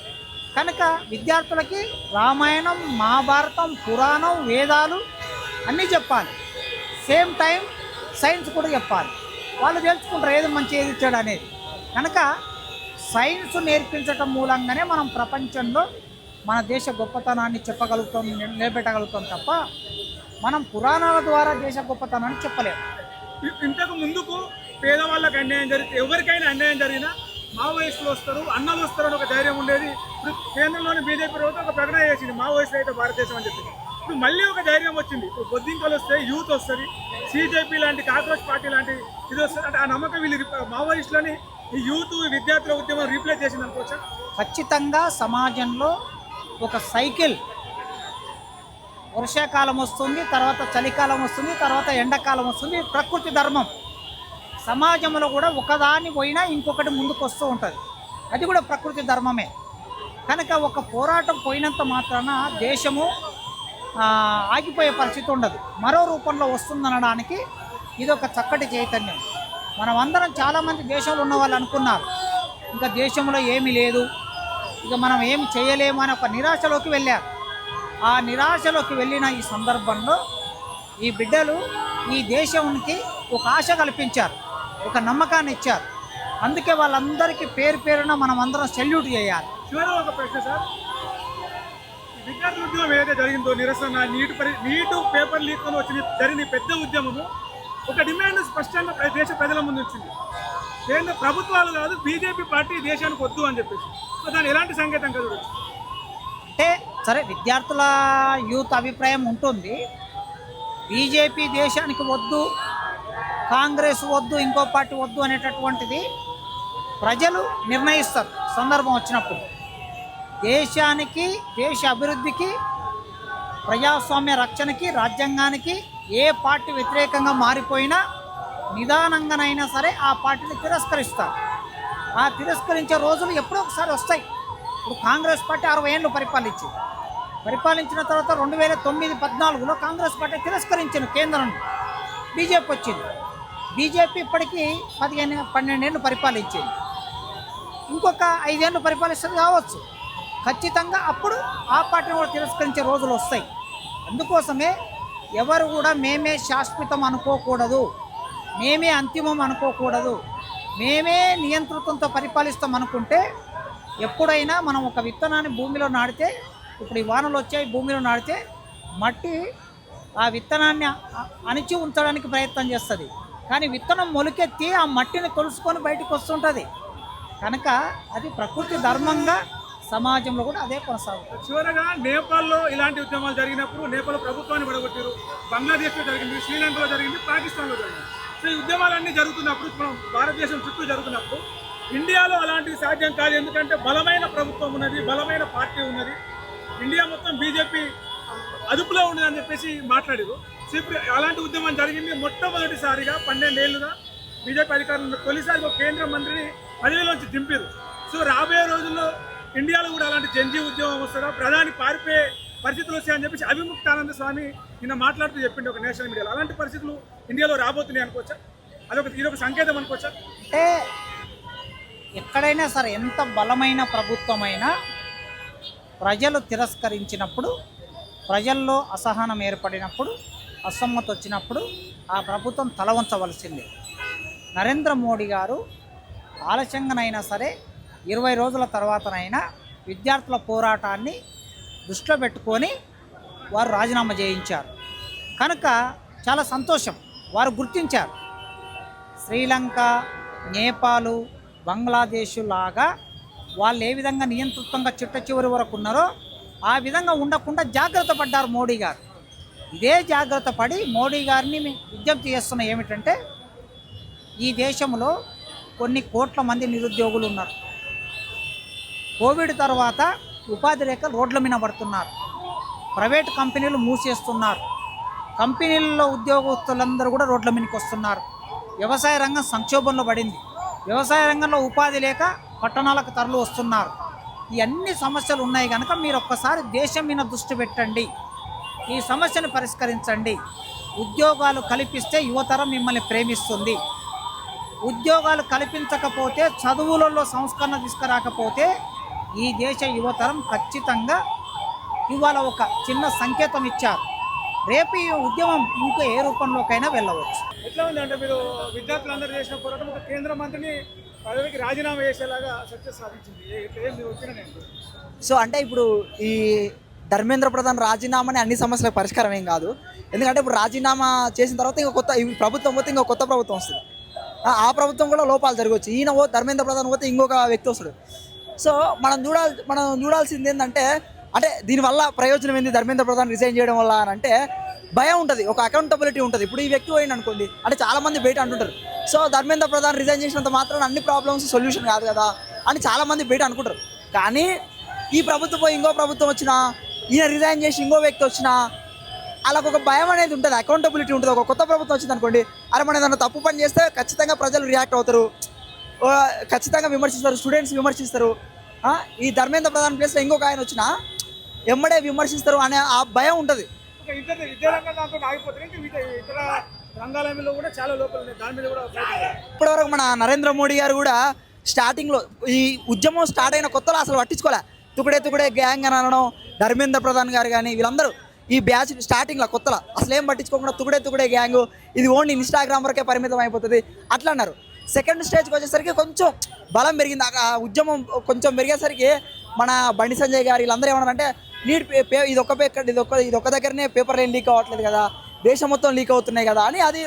కనుక విద్యార్థులకి రామాయణం, మహాభారతం, పురాణం, వేదాలు అన్నీ చెప్పాలి. సేమ్ టైం సైన్స్ కూడా చెప్పాలి. వాళ్ళు తెలుసుకుంటారు ఏది మంచి ఏది చెడు అనేది. కనుక సైన్స్ నేర్పించటం మూలంగానే మనం ప్రపంచంలో మన దేశ గొప్పతనాన్ని చెప్పగలుగుతాం, నిలబెట్టగలుగుతాం తప్ప మనం పురాణాల ద్వారా దేశ గొప్పతనాన్ని చెప్పలేము. ఇంతకు ముందుకు పేదవాళ్ళకి అన్యాయం జరిగితే, ఎవరికైనా అన్యాయం జరిగినా మావోయిస్టులు వస్తారు, అన్నలు వస్తారు అని ఒక ధైర్యం ఉండేది. ఇప్పుడు కేంద్రంలోని బీజేపీ ప్రభుత్వం ఒక ప్రకటన చేసింది, మావోయిస్టులు అయితే భారతదేశం అని చెప్పి. ఇప్పుడు మళ్ళీ ఒక ధైర్యం వచ్చింది, ఇప్పుడు బొద్దింకలు వస్తాయి, యూత్ వస్తుంది, సిజేపీ లాంటి కాక్రోచ్ పార్టీ లాంటి ఇది వస్తుంది. అంటే ఆ నమ్మకం వీళ్ళు మావోయిస్టులని ఈ యూత్ విద్యార్థుల ఉద్యమం రీప్లేస్ చేసింది అనుకోవచ్చా? ఖచ్చితంగా సమాజంలో ఒక సైకిల్, వర్షాకాలం వస్తుంది, తర్వాత చలికాలం వస్తుంది, తర్వాత ఎండాకాలం వస్తుంది. ప్రకృతి ధర్మం. సమాజంలో కూడా ఒకదాని పోయినా ఇంకొకటి ముందుకు వస్తూ ఉంటుంది. అది కూడా ప్రకృతి ధర్మమే. కనుక ఒక పోరాటం పోయినంత మాత్రాన దేశము ఆగిపోయే పరిస్థితి ఉండదు, మరో రూపంలో వస్తుందనడానికి ఇది ఒక చక్కటి చైతన్యం. మనం అందరం చాలామంది దేశంలో ఉన్న వాళ్ళు అనుకున్నారు ఇంకా దేశంలో ఏమీ లేదు, ఇక మనం ఏమి చేయలేము అని ఒక నిరాశలోకి వెళ్ళారు. ఆ నిరాశలోకి వెళ్ళిన ఈ సందర్భంలో ఈ బిడ్డలు ఈ దేశానికి ఒక ఆశ కల్పించారు, ఒక నమ్మకాన్ని ఇచ్చారు. అందుకే వాళ్ళందరికీ పేరు పేరున మనం అందరం సెల్యూట్ చేయాలి. చివరి ఒక ప్రశ్న సార్, విద్యార్థి ఉద్యమం ఏదైతే జరిగిందో, నిరసన, నీటు పేపర్ లీక్ వచ్చింది, జరిగిన పెద్ద ఉద్యమము ఒక డిమాండ్ స్పష్టంగా దేశ ప్రజల ముందు వచ్చింది. కేంద్ర ప్రభుత్వాలు కాదు, బీజేపీ పార్టీ దేశానికి వద్దు అని చెప్పేసి. సో దాన్ని ఎలాంటి సంకేతం కలగచ్చు? అంటే సరే, విద్యార్థుల యూత్ అభిప్రాయం ఉంటుంది, బీజేపీ దేశానికి వద్దు, కాంగ్రెస్ వద్దు, ఇంకో పార్టీ వద్దు అనేటటువంటిది ప్రజలు నిర్ణయిస్తారు సందర్భం వచ్చినప్పుడు. దేశానికి, దేశ అభివృద్ధికి, ప్రజాస్వామ్య రక్షణకి, రాజ్యాంగానికి ఏ పార్టీ వ్యతిరేకంగా మారిపోయినా నిదానంగానైనా సరే ఆ పార్టీని తిరస్కరిస్తారు. ఆ తిరస్కరించే రోజులు ఎప్పుడో ఒకసారి వస్తాయి. ఇప్పుడు కాంగ్రెస్ పార్టీ 60 ఏళ్ళు పరిపాలించిన తర్వాత 2009-14లో కాంగ్రెస్ పార్టీ తిరస్కరించిన కేంద్రం నుండి బీజేపీ వచ్చింది. బీజేపీ ఇప్పటికీ 12 ఏళ్ళు పరిపాలించింది. ఇంకొక 5 ఏళ్ళు పరిపాలిస్తుంది కావచ్చు. ఖచ్చితంగా అప్పుడు ఆ పార్టీని కూడా తిరస్కరించే రోజులు వస్తాయి. అందుకోసమే ఎవరు కూడా మేమే శాశ్వతం అనుకోకూడదు, మేమే అంతిమం అనుకోకూడదు, మేమే నియంతృత్వంతో పరిపాలిస్తాం అనుకుంటే ఎప్పుడైనా మనం ఒక విత్తనాన్ని భూమిలో నాటితే, ఇప్పుడు ఈ వానలు వచ్చాయి, భూమిలో నాటితే మట్టి ఆ విత్తనాన్ని అణిచి ఉంచడానికి ప్రయత్నం చేస్తుంది. కానీ విత్తనం మొలకెత్తి ఆ మట్టిని తొలుసుకొని బయటకు వస్తుంటుంది. కనుక అది ప్రకృతి ధర్మంగా సమాజంలో కూడా అదే కొనసాగుతుంది. చివరగా నేపాల్లో ఇలాంటి ఉద్యమాలు జరిగినప్పుడు నేపాల్ ప్రభుత్వాన్ని పడగొట్టారు, బంగ్లాదేశ్లో జరిగింది, శ్రీలంకలో జరిగింది, పాకిస్తాన్లో జరిగింది. సో ఈ ఉద్యమాలన్నీ జరుగుతున్నప్పుడు, మనం భారతదేశం చుట్టూ జరుగుతున్నప్పుడు ఇండియాలో అలాంటివి సాధ్యం కాదు. ఎందుకంటే బలమైన ప్రభుత్వం ఉన్నది, బలమైన పార్టీ ఉన్నది, ఇండియా మొత్తం బీజేపీ అదుపులో ఉన్నదని చెప్పేసి మాట్లాడారు. సో ఇప్పుడు అలాంటి ఉద్యమం జరిగింది. మొట్టమొదటిసారిగా 12 ఏళ్ళుగా బీజేపీ అధికారులు తొలిసారి ఒక కేంద్ర మంత్రిని పదవిలోంచి దింపారు. సో రాబోయే రోజుల్లో ఇండియాలో కూడా అలాంటి జంజీ ఉద్యమం వస్తుందా, ప్రధాని పారిపోయే పరిస్థితులు వస్తాయని చెప్పేసి అభిముక్తానంద స్వామి నిన్న మాట్లాడుతూ చెప్పింది ఒక నేషనల్ మీడియాలో. అలాంటి పరిస్థితులు ఇండియాలో రాబోతున్నాయి అనుకోవచ్చా? ఇదొక సంకేతం అనుకోవచ్చా? అంటే ఎక్కడైనా సరే ఎంత బలమైన ప్రభుత్వమైనా ప్రజలు తిరస్కరించినప్పుడు, ప్రజల్లో అసహనం ఏర్పడినప్పుడు అసమ్మతి వచ్చినప్పుడు ఆ ప్రభుత్వం తల వంచవలసిందే. నరేంద్ర మోడీ గారు ఆలస్యంగానైనా సరే 20 రోజుల తర్వాతనైనా విద్యార్థుల పోరాటాన్ని దృష్టిలో పెట్టుకొని వారు రాజీనామా చేయించారు కనుక చాలా సంతోషం. వారు గుర్తించారు శ్రీలంక, నేపాల్, బంగ్లాదేశ్ లాగా వాళ్ళు ఏ విధంగా నియంతృత్వంగా చిట్ట చివరి వరకు ఉన్నారో ఆ విధంగా ఉండకుండా జాగ్రత్త పడ్డారు మోడీ గారు. ఇదే జాగ్రత్త పడి మోడీ గారిని విజ్ఞప్తి చేస్తున్న ఏమిటంటే, ఈ దేశంలో కొన్ని కోట్ల మంది నిరుద్యోగులు ఉన్నారు. కోవిడ్ తర్వాత ఉపాధి లేక రోడ్ల మీద పడుతున్నారు. ప్రైవేట్ కంపెనీలు మూసేస్తున్నారు. కంపెనీల్లో ఉద్యోగస్తులందరూ కూడా రోడ్ల మీదకి వస్తున్నారు. వ్యవసాయ రంగం సంక్షోభంలో పడింది. వ్యవసాయ రంగంలో ఉపాధి లేక పట్టణాలకు తరలి వస్తున్నారు. ఈ అన్ని సమస్యలు ఉన్నాయి కనుక మీరు ఒక్కసారి దేశం మీద దృష్టి పెట్టండి, ఈ సమస్యను పరిష్కరించండి. ఉద్యోగాలు కల్పిస్తే యువతరం మిమ్మల్ని ప్రేమిస్తుంది. ఉద్యోగాలు కల్పించకపోతే, చదువులలో సంస్కరణ తీసుకురాకపోతే ఈ దేశ యువతరం ఖచ్చితంగా ఇవాళ ఒక చిన్న సంకేతం ఇచ్చారు. రేపు ఈ ఉద్యమం ఇంకా ఏ రూపంలోకైనా వెళ్ళవచ్చు. ఎట్లా ఉంది అంటే మీరు విద్యార్థులందరూ చేసిన పోరాటం ఒక కేంద్ర మంత్రిని పదవికి రాజీనామా చేసేలాగా సక్సెస్ సాధించింది. ఏం మీరు వచ్చిన నేను సో అంటే ఇప్పుడు ఈ ధర్మేంద్ర ప్రధాన్ రాజీనామాని అన్ని సమస్యలకు పరిష్కారం ఏం కాదు. ఎందుకంటే ఇప్పుడు రాజీనామా చేసిన తర్వాత ఇంకా కొత్త ఈ ప్రభుత్వం పోతే ఇంకో కొత్త ప్రభుత్వం వస్తుంది. ఆ ప్రభుత్వం కూడా లోపాలు జరగవచ్చు. ఈయన ధర్మేంద్ర ప్రధాన్ పోతే ఇంకొక వ్యక్తి వస్తాడు. సో మనం చూడాల్సింది ఏంటంటే, అంటే దీనివల్ల ప్రయోజనం ఏంది ధర్మేంద్ర ప్రధాన్ రిజైన్ చేయడం వల్ల అని అంటే, భయం ఉంటుంది, ఒక అకౌంటబిలిటీ ఉంటుంది. ఇప్పుడు ఈ వ్యక్తి పోయింది అనుకోండి అంటే చాలామంది బయట అంటుంటారు, సో ధర్మేంద్ర ప్రధాన్ రిజైన్ చేసినంత మాత్రం అన్ని ప్రాబ్లమ్స్ సొల్యూషన్ కాదు కదా అని చాలామంది బయట అనుకుంటారు. కానీ ఈ ప్రభుత్వం పోయి ఇంకో ప్రభుత్వం వచ్చినా, ఈయన రిజైన్ చేసి ఇంకో వ్యక్తి వచ్చినా, అలాగ ఒక భయం అనేది ఉంటుంది, అకౌంటబిలిటీ ఉంటుంది. ఒక కొత్త ప్రభుత్వం వచ్చింది అనుకోండి, అరే మనం ఏదైనా తప్పు పని చేస్తే ఖచ్చితంగా ప్రజలు రియాక్ట్ అవుతారు, ఖచ్చితంగా విమర్శిస్తారు, స్టూడెంట్స్ విమర్శిస్తారు. ఈ ధర్మేంద్ర ప్రధాన్ ప్లేస్లో ఇంకొక ఆయన వచ్చినా ఎమ్మడే విమర్శిస్తారు అనే ఆ భయం ఉంటుంది. విద్యారంగం దాంతో ఆగిపోతుంది. ఇతర రంగాలలో కూడా చాలా లోపల ఉన్నాయి, దాని మీద కూడా ఇప్పటివరకు మన నరేంద్ర మోడీ గారు కూడా స్టార్టింగ్లో ఈ ఉద్యమం స్టార్ట్ అయిన కొత్తలో అసలు పట్టించుకోలే. తుకుడే గ్యాంగ్ అని అనడం, ధర్మేంద్ర ప్రధాన్ గారు కానీ వీళ్ళందరూ ఈ బ్యాచ్ స్టార్టింగ్లో కొత్తలో అసలు ఏం పట్టించుకోకుండా తుకుడే గ్యాంగ్, ఇది ఓన్లీ ఇన్స్టాగ్రామ్ వరకే పరిమితం అయిపోతుంది అట్లా అన్నారు. సెకండ్ స్టేజ్కి వచ్చేసరికి కొంచెం బలం పెరిగింది. ఆ ఉద్యమం కొంచెం పెరిగేసరికి మన బండి సంజయ్ గారు వీళ్ళందరూ ఏమన్నారంటే, నీట్ ఇది ఒక్క దగ్గరనే పేపర్లు ఏం లీక్ అవ్వట్లేదు కదా, దేశం మొత్తం లీక్ అవుతున్నాయి కదా అని అది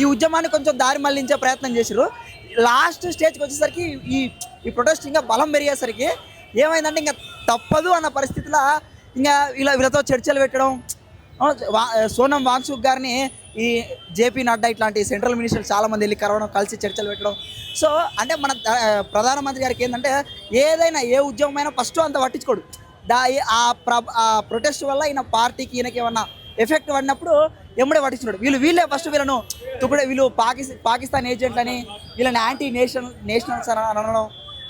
ఈ ఉద్యమాన్ని కొంచెం దారి మళ్లించే ప్రయత్నం చేశారు. లాస్ట్ స్టేజ్కి వచ్చేసరికి ఈ ప్రొటెస్ట్ ఇంకా బలం పెరిగేసరికి ఏమైందంటే ఇంకా తప్పదు అన్న పరిస్థితిలో ఇంకా వీళ్ళతో చర్చలు పెట్టడం, సోనం వాంగ్చుక్ గారిని ఈ జేపీ నడ్డా ఇట్లాంటి సెంట్రల్ మినిస్టర్లు చాలామంది వెళ్ళి కలవడం, కలిసి చర్చలు పెట్టడం. సో అంటే మన ప్రధానమంత్రి గారికి ఏంటంటే ఏదైనా ఏ ఉద్యమమైనా ఫస్ట్ అంత పట్టించుకోడు. ఆ ప్రొటెస్ట్ వల్ల ఈయన పార్టీకి ఈయనకి ఏమన్నా ఎఫెక్ట్ పడినప్పుడు ఎమ్మడే పట్టించున్నాడు. వీళ్ళే ఫస్ట్ వీళ్ళను వీళ్ళు పాకిస్తాన్ ఏజెంట్లని, వీళ్ళని యాంటీ నేషనల్స్ అని అనడం.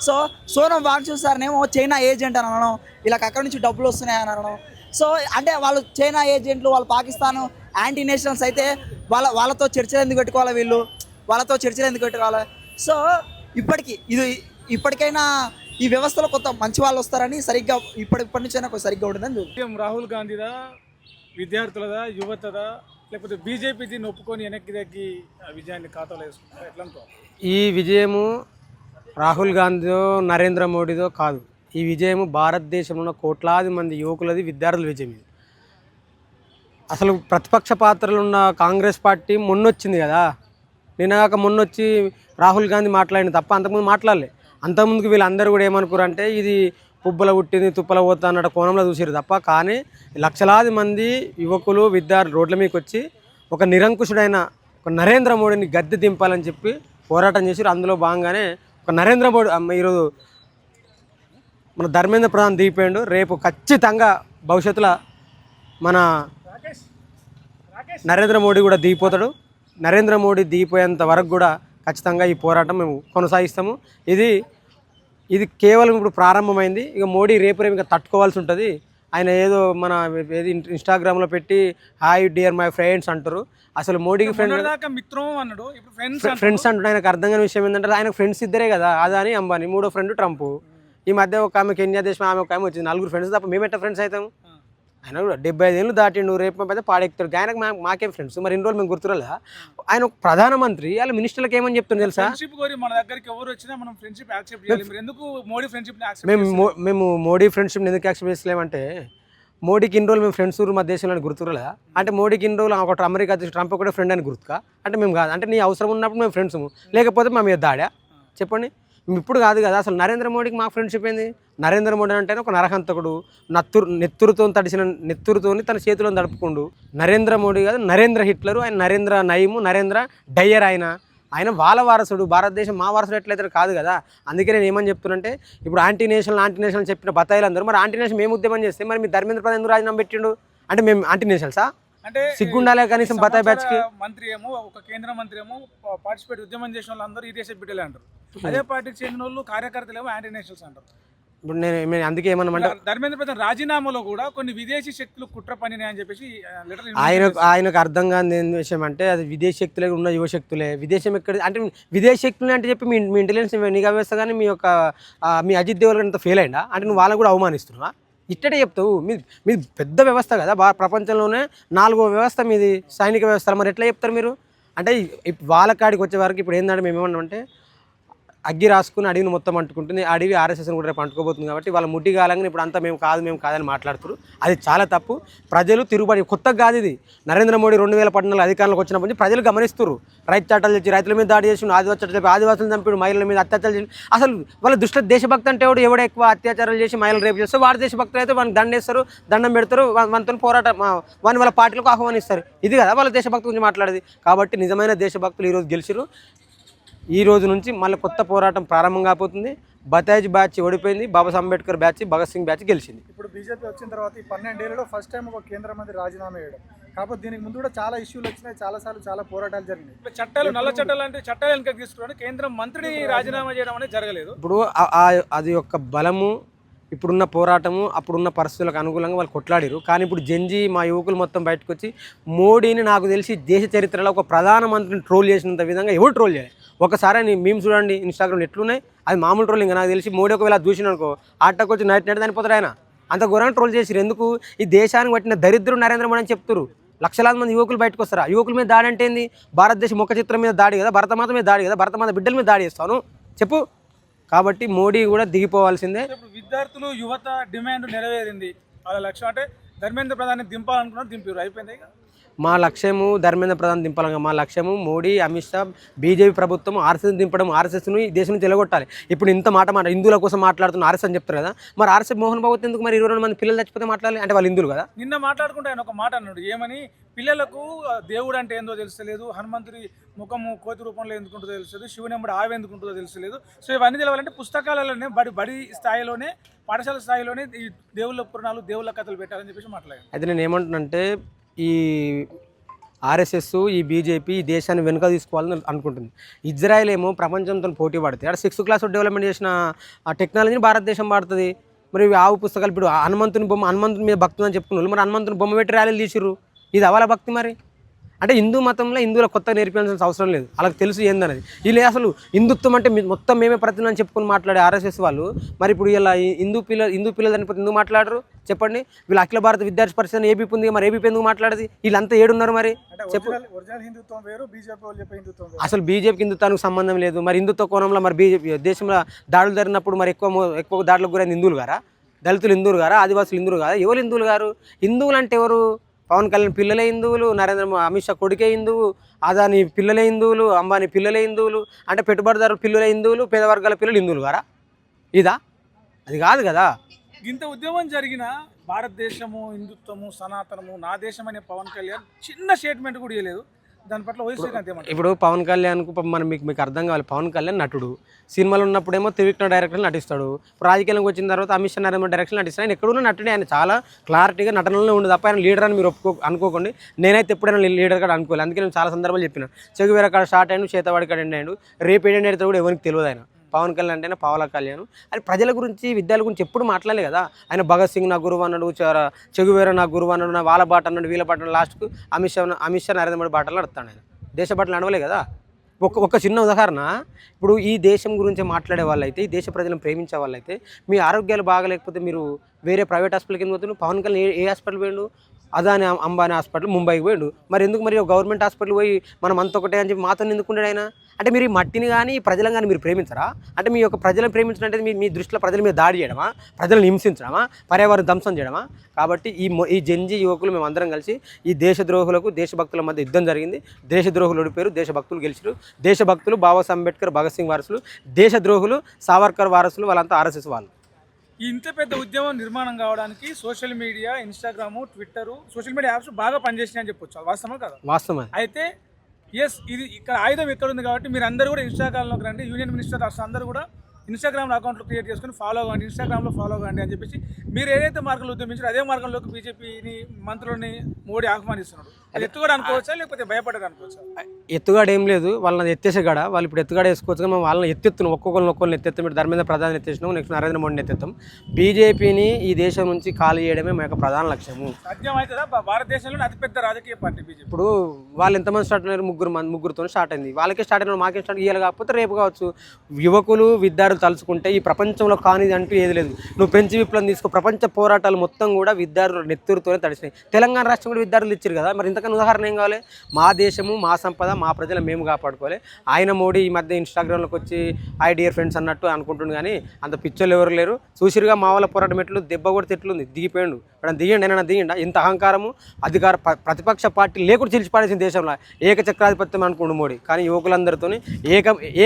సో సోనం వాంగ్చుక్ సార్నేమో చైనా ఏజెంట్ అని అనడం, వీళ్ళకి అక్కడి నుంచి డబ్బులు వస్తున్నాయి అని అనడం. సో అంటే వాళ్ళు చైనా ఏజెంట్లు, వాళ్ళు పాకిస్తాన్ యాంటీ నేషనల్స్ అయితే వాళ్ళతో చర్చలు ఎందుకు పెట్టుకోవాలి. సో ఇప్పటికైనా ఈ వ్యవస్థలో కొత్త మంచి వాళ్ళు వస్తారని సరిగ్గా ఇప్పటి నుంచైనా సరిగ్గా ఉంటుందని. రాహుల్ గాంధీదా, విద్యార్థులదా, యువతదా, లేకపోతే బీజేపీ దీన్ని ఒప్పుకొని వెనక్కి తగ్గి విజయాన్ని ఖాతాలో వేసుకుంటారు ఎట్లా అనుకో? ఈ విజయము రాహుల్ గాంధీదో నరేంద్ర మోడీదో కాదు. ఈ విజయము భారతదేశంలో ఉన్న కోట్లాది మంది యువకులది, విద్యార్థుల విజయం ఇది. అసలు ప్రతిపక్ష పాత్రలు ఉన్న కాంగ్రెస్ పార్టీ మొన్నొచ్చింది కదా, మొన్నొచ్చి రాహుల్ గాంధీ మాట్లాడిన తప్ప అంతకుముందు మాట్లాడలే. అంతకుముందుకు వీళ్ళందరూ కూడా ఏమనుకురంటే ఇది పుబ్బల పుట్టింది తుప్పల పోతా అన్న కోణంలో చూసారు తప్ప, కానీ లక్షలాది మంది యువకులు విద్యార్థులు రోడ్ల మీదకి వచ్చి ఒక నిరంకుశుడైన ఒక నరేంద్ర మోడీని గద్దె దింపాలని చెప్పి పోరాటం చేశారు. అందులో భాగంగానే ఒక నరేంద్ర మోడీ ఈరోజు మన ధర్మేంద్ర ప్రధాన్ దిగిపోయాడు. రేపు ఖచ్చితంగా భవిష్యత్తులో మన నరేంద్ర మోడీ కూడా దిగిపోతాడు. నరేంద్ర మోడీ దిగిపోయేంత వరకు కూడా ఖచ్చితంగా ఈ పోరాటం మేము కొనసాగిస్తాము. ఇది కేవలం ఇప్పుడు ప్రారంభమైంది. ఇక మోడీ రేపు ఇంకా తట్టుకోవాల్సి ఉంటుంది. ఆయన ఏదో మన ఏది ఇన్స్టాగ్రామ్లో పెట్టి హాయ్ డియర్ మై ఫ్రెండ్స్ అంటారు. అసలు మోడీకి ఫ్రెండ్స్ అంటాడు. ఆయనకు అర్థం కాని విషయం ఏంటంటే ఆయన ఫ్రెండ్స్ ఇద్దరే కదా, అదాని అంబానీ, మూడో ఫ్రెండ్ ట్రంప్. ఈ మధ్య ఒక ఆమె కెన్యా దేశం, ఆమె ఒక ఆమె వచ్చింది. 4 ఫ్రెండ్స్ తప్ప మేమెట్ట ఫ్రెండ్స్ అవుతాము? ఆయన కూడా 75 ఏళ్ళు దాటిండు, రేపు అయితే పాడెక్కుతాడు. ఆయనకు మాకేం ఫ్రెండ్స్, మరి ఇన్ని రోజులు మేము గుర్తురాలేదా? ఆయన ఒక ప్రధానమంత్రి, వాళ్ళ మినిస్టర్లకు ఏమని చెప్తుంది తెలుసా? ఫ్రెండ్షిప్ కోరి మన దగ్గరికి ఎవరు వచ్చినా మనం ఫ్రెండ్షిప్ యాక్సెప్ట్ చేయాలి. మీరు ఎందుకు మోడీ ఫ్రెండ్షిప్ మేము మోడీ ఫ్రెండ్షిప్ ఎందుకు యాక్సెప్ట్ చేస్తలేమంటే, మోడీకి ఇన్ని రోజులు మేము ఫ్రెండ్స్ మా దేశంలో గుర్తురాలేదా? అంటే మోడీకి ఇన్ని రోజులు ఒక అమెరికా అధ్యక్షుడు ట్రంప్ ఒకటే ఫ్రెండ్ అని గుర్తుకా? అంటే మేము కాదు, అంటే నీ అవసరం ఉన్నప్పుడు మేము ఫ్రెండ్స్, లేకపోతే మా మీద దాడా? చెప్పండి. మేము ఇప్పుడు కాదు కదా, అసలు నరేంద్ర మోడీకి మాకు ఫ్రెండ్షిప్ ఏంది? నరేంద్ర మోడీ అంటేనే ఒక నరహంతకుడు, నెత్తురుతో తడిసిన నెత్తురుతోని తన చేతిలో నడుపుకుండు. నరేంద్ర మోడీ కాదు, నరేంద్ర హిట్లరు, ఆయన నరేంద్ర నయము, నరేంద్ర డయ్యర్. ఆయన వాళ్ళ వారసుడు, భారతదేశం మా వారసుడు ఎట్లయితే కాదు కదా. అందుకే నేను ఏమని చెప్తున్నంటే, ఇప్పుడు యాంటీ నేషనల్ చెప్పిన బతాయిలు అందరూ మరి యాంటీ నేషన్ మేము ఉద్యమం చేస్తే మరి మీ ధర్మేంద్ర ప్రధాన్ ఎందుకు రాజీనామా పెట్టిండు? అంటే మేము యాంటీ నేషనల్సా? అంటే సిగ్గుండాలే కనీసం బతాయి బ్యాచ్కి. మంత్రి ఏమో, ఒక కేంద్ర మంత్రి ఏమో పార్టిసిపేట్ ఉద్యమం చేసిన వాళ్ళందరూ ఈ దేశ బిడ్డలే అంటారు. అదే పార్టీకి చెందిన వాళ్ళు కార్యకర్తలు ఏమో యాంటీ నేషనల్స్ అంటారు. ఇప్పుడు నేను అందుకే ఏమన్నామంటే, ధర్మేంద్ర ప్రధాన్ రాజీనామాలో కూడా కొన్ని విదేశీ శక్తులు కుట్ర పనినాయి అని చెప్పేసి ఆయనకు అర్థం కాని విషయం అంటే, అది విదేశీ శక్తులే ఉన్న యువశక్తులే. విదేశం ఎక్కడ అంటే విదేశీ శక్తులే అంటే చెప్పి మీ ఇంటెలిజెన్స్ నిఘా వ్యవస్థ కానీ మీ అజిత్ దేవల్ అంత ఫెయిల్ అయిందా? అంటే నువ్వు వాళ్ళని కూడా అవమానిస్తున్నావా? ఇట్టడే చెప్తావు. మీది పెద్ద వ్యవస్థ కదా, ప్రపంచంలోనే 4వ వ్యవస్థ మీది సైనిక వ్యవస్థ. మరి ఎట్లా చెప్తారు మీరు? అంటే వాళ్ళ కాడికి వచ్చే వరకు ఇప్పుడు ఏంటంటే మేము ఏమన్నామంటే, అగ్గి రాసుకుని అడవిని మొత్తం అంటుకుంటుంది, అడవి ఆర్ఎస్ఎస్ని కూడా రేపు అంటుకోబోతుంది. కాబట్టి వాళ్ళ ముడ్డి కాలంగా ఇప్పుడు అంతా మేము కాదని మాట్లాడుతారు. అది చాలా తప్పు. ప్రజలు తిరుగుబడి కొత్తగా కాదు ఇది. నరేంద్ర మోడీ 2014 అధికారంలోకి వచ్చినప్పటి నుంచి ప్రజలు గమనిస్తారు. రైతు చట్టాలు తెచ్చి రైతుల మీద దాడి చేసి, ఆదివాసీ చట్టాలు చెప్పి ఆదివాసులు చంపాడు, మహిళల మీద అత్యాచారాలు చేసి, అసలు వాళ్ళ దృష్టిలో దేశభక్తి అంటే ఎవడు ఎక్కువ అత్యాచారాలు చేసి మహిళలు రేపు చేస్తారు, వాడు దేశభక్తులు అయితే వాళ్ళకి దండేస్తారు, దండం పెడతారు, వాళ్ళతో పోరాటం వాళ్ళ పార్టీలకు ఆహ్వానిస్తారు. ఇది కదా వాళ్ళ దేశభక్తి గురించి మాట్లాడేది. కాబట్టి నిజమైన దేశభక్తులు ఈరోజు గెలిచిరు. ఈ రోజు నుంచి మళ్ళీ కొత్త పోరాటం ప్రారంభం కాబోతుంది. బతాయిజ్ బ్యాచ్ ఓడిపోయింది, బాబాసాహెబ్ అంబేద్కర్ బ్యాచ్, భగత్ సింగ్ బ్యాచ్ గెలిచింది. ఇప్పుడు బీజేపీ వచ్చిన తర్వాత ఈ 12 ఏళ్లలో ఫస్ట్ టైం ఒక కేంద్ర మంత్రి రాజీనామా చేయడం. కాకపోతే దీనికి ముందు కూడా చాలా ఇష్యూలు వచ్చినాయి, చాలాసార్లు చాలా పోరాటాలు జరిగినాయి. చట్టాలు నల్ల చట్టాలు అంటే చట్టాలు వెనక తీసుకుని కేంద్ర మంత్రిని రాజీనామా చేయడం అనేది జరగలేదు. ఇప్పుడు అది యొక్క బలము, ఇప్పుడున్న పోరాటము, అప్పుడున్న పరిస్థితులకు అనుకూలంగా వాళ్ళు కొట్లాడారు. కానీ ఇప్పుడు జంజీ మా యువకులు మొత్తం బయటకు వచ్చి మోడీని నాకు తెలిసి దేశ చరిత్రలో ఒక ప్రధానమంత్రిని ట్రోల్ చేసినంత విధంగా ఎవరు ట్రోల్ చేయాలి? ఒకసారి మేము చూడండి ఇన్స్టాగ్రామ్లో ఎట్లున్నాయి, అది మామూలు ట్రోలింగ్. నాకు తెలిసి మోడీ ఒకవేళ చూసిన అనుకో ఆటకు వచ్చి నైట్ చనిపోతారు. ఆయన అంత ఘోరంగా ట్రోల్ చేసిరు. ఎందుకు? ఈ దేశానికి పట్టిన దరిద్రం నరేంద్ర మోడీ అని చెప్తారు. లక్షలాది మంది యువకులు బయటకు వస్తారు. ఆ యువకుల మీద దాడి అంటే ఏంది? భారతదేశ ముఖ చిత్రం మీద దాడి కదా, భరతమాత మీద దాడి కదా, భరతమాత బిడ్డల మీద దాడి చేస్తాను చెప్పు. కాబట్టి మోడీ కూడా దిగిపోవాల్సిందే. ఇప్పుడు విద్యార్థులు యువత డిమాండ్ నెరవేరింది. వాళ్ళ లక్ష్యం అంటే ధర్మేంద్ర ప్రధాన్ దింపాలనుకున్నారు, దింపారు, అయిపోయింది. మా లక్ష్యము ధర్మేంద్ర ప్రధాన్ దింపాలంగా. మా లక్ష్యము మోడీ, అమిత్ షా, బీజేపీ ప్రభుత్వం ఆర్ఎస్ఎస్ దింపడం, ఆర్ఎస్ఎస్ను ఈ దేశం నుంచి ఎలగొట్టాలి. ఇప్పుడు ఇంత మాట హిందువుల కోసం మాట్లాడుతున్న ఆర్ఎస్ అని చెప్తారు కదా, మరి ఆర్ఎస్ఎస్ మోహన్ బాబు ఎందుకు మరి 22 మంది పిల్లలు చచ్చిపోతే మాట్లాడాలి? అంటే వాళ్ళు హిందువులు కదా. నిన్న మాట్లాడుకుంటే ఆయన ఒక మాట అన్నాడు, ఏమని, పిల్లలకు దేవుడు అంటే ఏందో తెలుస్తలేదు, హనుమంతుడి ముఖము కోతి రూపంలో ఎందుకుంటుందో తెలుస్తుంది, శివునెంబడి ఆవి ఎందుకుంటుందో తెలుస్తలేదు. సో ఇవన్నీ తెలవాలంటే పుస్తకాలలోనే బడి స్థాయిలోనే, పాఠశాల స్థాయిలోనే ఈ దేవుళ్ళ పురాణాలు, దేవుళ్ళ కథలు పెట్టాలని చెప్పేసి మాట్లాడారు. అయితే నేను ఏమంటున్నానంటే, ఈ ఆర్ఎస్ఎస్, ఈ బీజేపీ ఈ దేశాన్ని వెనుక తీసుకోవాలని అనుకుంటుంది. ఇజ్రాయెల్ ఏమో ప్రపంచంతో పోటీ పడుతుంది. అక్కడ 6th క్లాస్ డెవలప్మెంట్ చేసిన ఆ టెక్నాలజీని భారతదేశం వాడుతుంది. మరి ఆవు పుస్తకాలు ఇప్పుడు హనుమంతుని మీద భక్తులు అని చెప్పుకున్నారు, మరి హనుమంతుని బొమ్మ పెట్టి ర్యాలీలు తీసిర్రు. ఇది అవల భక్తి. మరి అంటే హిందూ మతంలో హిందువుల కొత్త నేర్పించాల్సిన అవసరం లేదు, వాళ్ళకి తెలుసు ఏందనేది. వీళ్ళు అసలు హిందుత్వం అంటే మొత్తం మేమే ప్రతిని అని చెప్పుకొని మాట్లాడే ఆర్ఎస్ఎస్ వాళ్ళు మరి ఇప్పుడు ఇలా హిందూ పిల్లలు చనిపోతే ఎందుకు మాట్లాడరు చెప్పండి? వీళ్ళు అఖిల భారత విద్యార్థి పరిషత్ ఏబీపీ ఉంది, మరి ఏబీపీ ఎందుకు మాట్లాడేది? వీళ్ళంతా ఏడున్నారు మరి చెప్పు. అసలు బీజేపీకి హిందుత్వానికి సంబంధం లేదు. మరి హిందుత్వ కోణంలో మరి బీజేపీ దేశంలో దాడులు జరిగినప్పుడు మరి ఎక్కువ దాడులకు గురైంది హిందువులు గారా, దళితులు హిందువులు గారా, ఆదివాసులు హిందువులు గారా? ఎవరు హిందువులు గారు? హిందువులు అంటే ఎవరు? పవన్ కళ్యాణ్ పిల్లలే హిందువులు, అమిత్ షా కొడుకే హిందువు, అదాని పిల్లలే హిందువులు, అంబానీ పిల్లలే హిందువులు. అంటే పెట్టుబడిదారుల పిల్లలే హిందువులు, పేద వర్గాల పిల్లలు హిందువులు గారా? ఇదా? అది కాదు కదా. ఇంత ఉద్యమం జరిగిన భారతదేశము, హిందుత్వము, సనాతనము, నా దేశం అనే పవన్ కళ్యాణ్ చిన్న స్టేట్మెంట్ కూడా ఇవ్వలేదు. దాని పట్ల ఇప్పుడు పవన్ కళ్యాణ్కు మనం మీకు అర్థం కావాలి. పవన్ కళ్యాణ్ నటుడు, సినిమాలు ఉన్నప్పుడేమో త్రివిక్రమ్ డైరెక్టర్ నటిస్తాడు, రాజకీయాలకు వచ్చిన తర్వాత అమిత్ షా నరేంద్ర డైరెక్షన్ నటిస్తాడు. ఆయన ఎక్కడున్న నటుడే, ఆయన చాలా క్లారిటీగా నటనలోనే ఉండదు తప్ప ఆయన లీడర్ అని మీరు అనుకోకండి. నేనైతే ఎప్పుడైనా లీడర్ కాడ అనుకోలేదు. అందుకే నేను చాలా సందర్భాలు చెప్పినాను. చెగువేర కాడ స్టార్ట్ అయ్యాడు, చేతవాడి కాడ ఎండ్ అయ్యాడు, రేపు ఏంటి అయితే కూడా ఎవరికి తెలియదు. ఆయన పవన్ కళ్యాణ్ అంటేనే పావలా కళ్యాణ్. ఆయన ప్రజల గురించి, విద్యార్థుల గురించి ఎప్పుడు మాట్లాడలే కదా. ఆయన భగత్ సింగ్ నా గురువు అన్నాడు, చెగువేర నా గురువు అన్నాడు, నా వాళ్ళ బాట అన్నాడు, వీళ్ళ బాట అన్నాడు, లాస్ట్కు అమిత్ షా నరేంద్ర మోడీ బాటలు నడుస్తాడు. ఆయన దేశ బాటలు నడవలే కదా. ఒక చిన్న ఉదాహరణ, ఇప్పుడు ఈ దేశం గురించి మాట్లాడే వాళ్ళైతే, ఈ దేశ ప్రజలను ప్రేమించే వాళ్ళైతే, మీ ఆరోగ్యాలు బాగలేకపోతే మీరు వేరే ప్రైవేట్ హాస్పిటల్కి ఎందుకు పోతున్నారు? పవన్ కళ్యాణ్ ఏ హాస్పిటల్ పోయిండు? అదాని అంబానీ హాస్పిటల్ ముంబైకి పోయిండు. మరి ఎందుకు మరి గవర్నమెంట్ హాస్పిటల్ పోయి మనం అంత ఒకటే అని చెప్పి మాతో ఎందుకున్నాడు ఆయన? అంటే మీరు ఈ మట్టిని కానీ ఈ ప్రజలను కానీ మీరు ప్రేమించరా? అంటే మీ యొక్క ప్రజలను ప్రేమించడం అంటే మీ దృష్టిలో ప్రజల మీద దాడి చేయడమా, ప్రజలను హింసించడమా, పర్యావరణ ధ్వంసం చేయడమా? కాబట్టి ఈ జంజీ యువకులు మేము అందరం కలిసి ఈ దేశద్రోహులకు దేశభక్తుల మధ్య యుద్ధం జరిగింది. దేశద్రోహులు ఓడిపోయారు, దేశభక్తులు గెలిచారు. దేశభక్తులు బాబాసాహెబ్ అంబేద్కర్, భగత్ సింగ్ వారసులు, దేశద్రోహులు సావర్కర్ వారసులు, వాళ్ళంతా ఆర్ఎస్ఎస్ వాళ్ళు. ఇంత పెద్ద ఉద్యమం నిర్మాణం కావడానికి social media, Instagram, Twitter, social media apps బాగా పనిచేసినాయి అని చెప్పొచ్చు. వాస్తవం కదా? వాస్తవం. అయితే ఇది ఇక్కడ ఆయుధం ఎక్కడ ఉంది కాబట్టి మీరు అందరూ కూడా ఇన్స్టాగ్రామ్లోకి రండి. యూనియన్ మినిస్టర్ అందరూ కూడా ఇన్స్టాగ్రామ్ అకౌంట్లు క్రియేట్ చేసుకుని ఫాలో అవ్వండి, ఇన్స్టాగ్రామ్లో ఫాలో అవ్వండి అని చెప్పేసి మీరు ఏదైతే మార్గంలో ఉద్యమించారో అదే మార్గంలోకి బీజేపీని మంత్రులని మోడీ ఆహ్వానిస్తున్నారు. అది ఎత్తుగడ అనుకోవచ్చా లేకపోతే భయపడగా అనుకోవచ్చా? ఎత్తుగాడు ఏం లేదు, వాళ్ళని ఎత్తేసేగాడ. వాళ్ళు ఇప్పుడు ఎత్తుగాడ వేసుకోవచ్చు, మేము వాళ్ళని ఎత్తెత్తున్నాం, ఒక్కొక్కరిని ఎత్తెత్తాం. ఇప్పుడు ధర్మేంద్ర ప్రధాని ఎత్తేసినాం, నెక్స్ట్ నరేంద్ర మోడీని ఎత్తెత్తాం. బీజేపీని ఈ దేశం నుంచి ఖాళీ చేయడమే మా యొక్క ప్రధాన లక్ష్యము. సాధ్యమవుతుందా? భారతదేశంలోనే అతిపెద్ద రాజకీయ పార్టీ బీజేపీ. ఇప్పుడు వాళ్ళు ఎంతమంది స్టార్ట్ అయినారు? ముగ్గురుతో స్టార్ట్ అయింది. వాళ్ళకే స్టార్ట్ అయినా మాకే స్టార్ట్ ఇవ్వాలి, కాకపోతే రేపు కావచ్చు. యువకులు విద్యార్థులు తలుచుకుంటే ఈ ప్రపంచంలో కానిది అంటూ ఏది లేదు. నువ్వు పెంచి విప్లవం తీసుకో, ప్రపంచ పోరాటాలు మొత్తం కూడా విద్యార్థులు నెత్తురుతోనే తడిచినాయి. తెలంగాణ రాష్ట్రం కూడా విద్యార్థులు ఇచ్చారు కదా, మరి ఇంతకన్నా ఉదాహరణ ఏం కావాలి? మా దేశము, మా సంపద, మా ప్రజలు మేము కాపాడుకోవాలి. ఆయన మోడీ ఈ మధ్య ఇన్స్టాగ్రామ్లోకి వచ్చి ఐ డియర్ ఫ్రెండ్స్ అన్నట్టు అనుకుంటుంది, కానీ అంత పిచ్చోళ్ళు ఎవరు లేరు. చూసిరుగా మా వాళ్ళ పోరాటం ఎట్లు దెబ్బ కూడా తెట్లుంది, దిగిపోయాడు. ఇప్పుడు దిగండి, అయినా దిగిండా? ఇంత అహంకారము, అధికార ప్రతిపక్ష పార్టీ లేకుండా చిలిచి పడేసిన దేశంలో ఏకచక్రాధిపత్యం అనుకోండి మోడీ. కానీ యువకులందరితో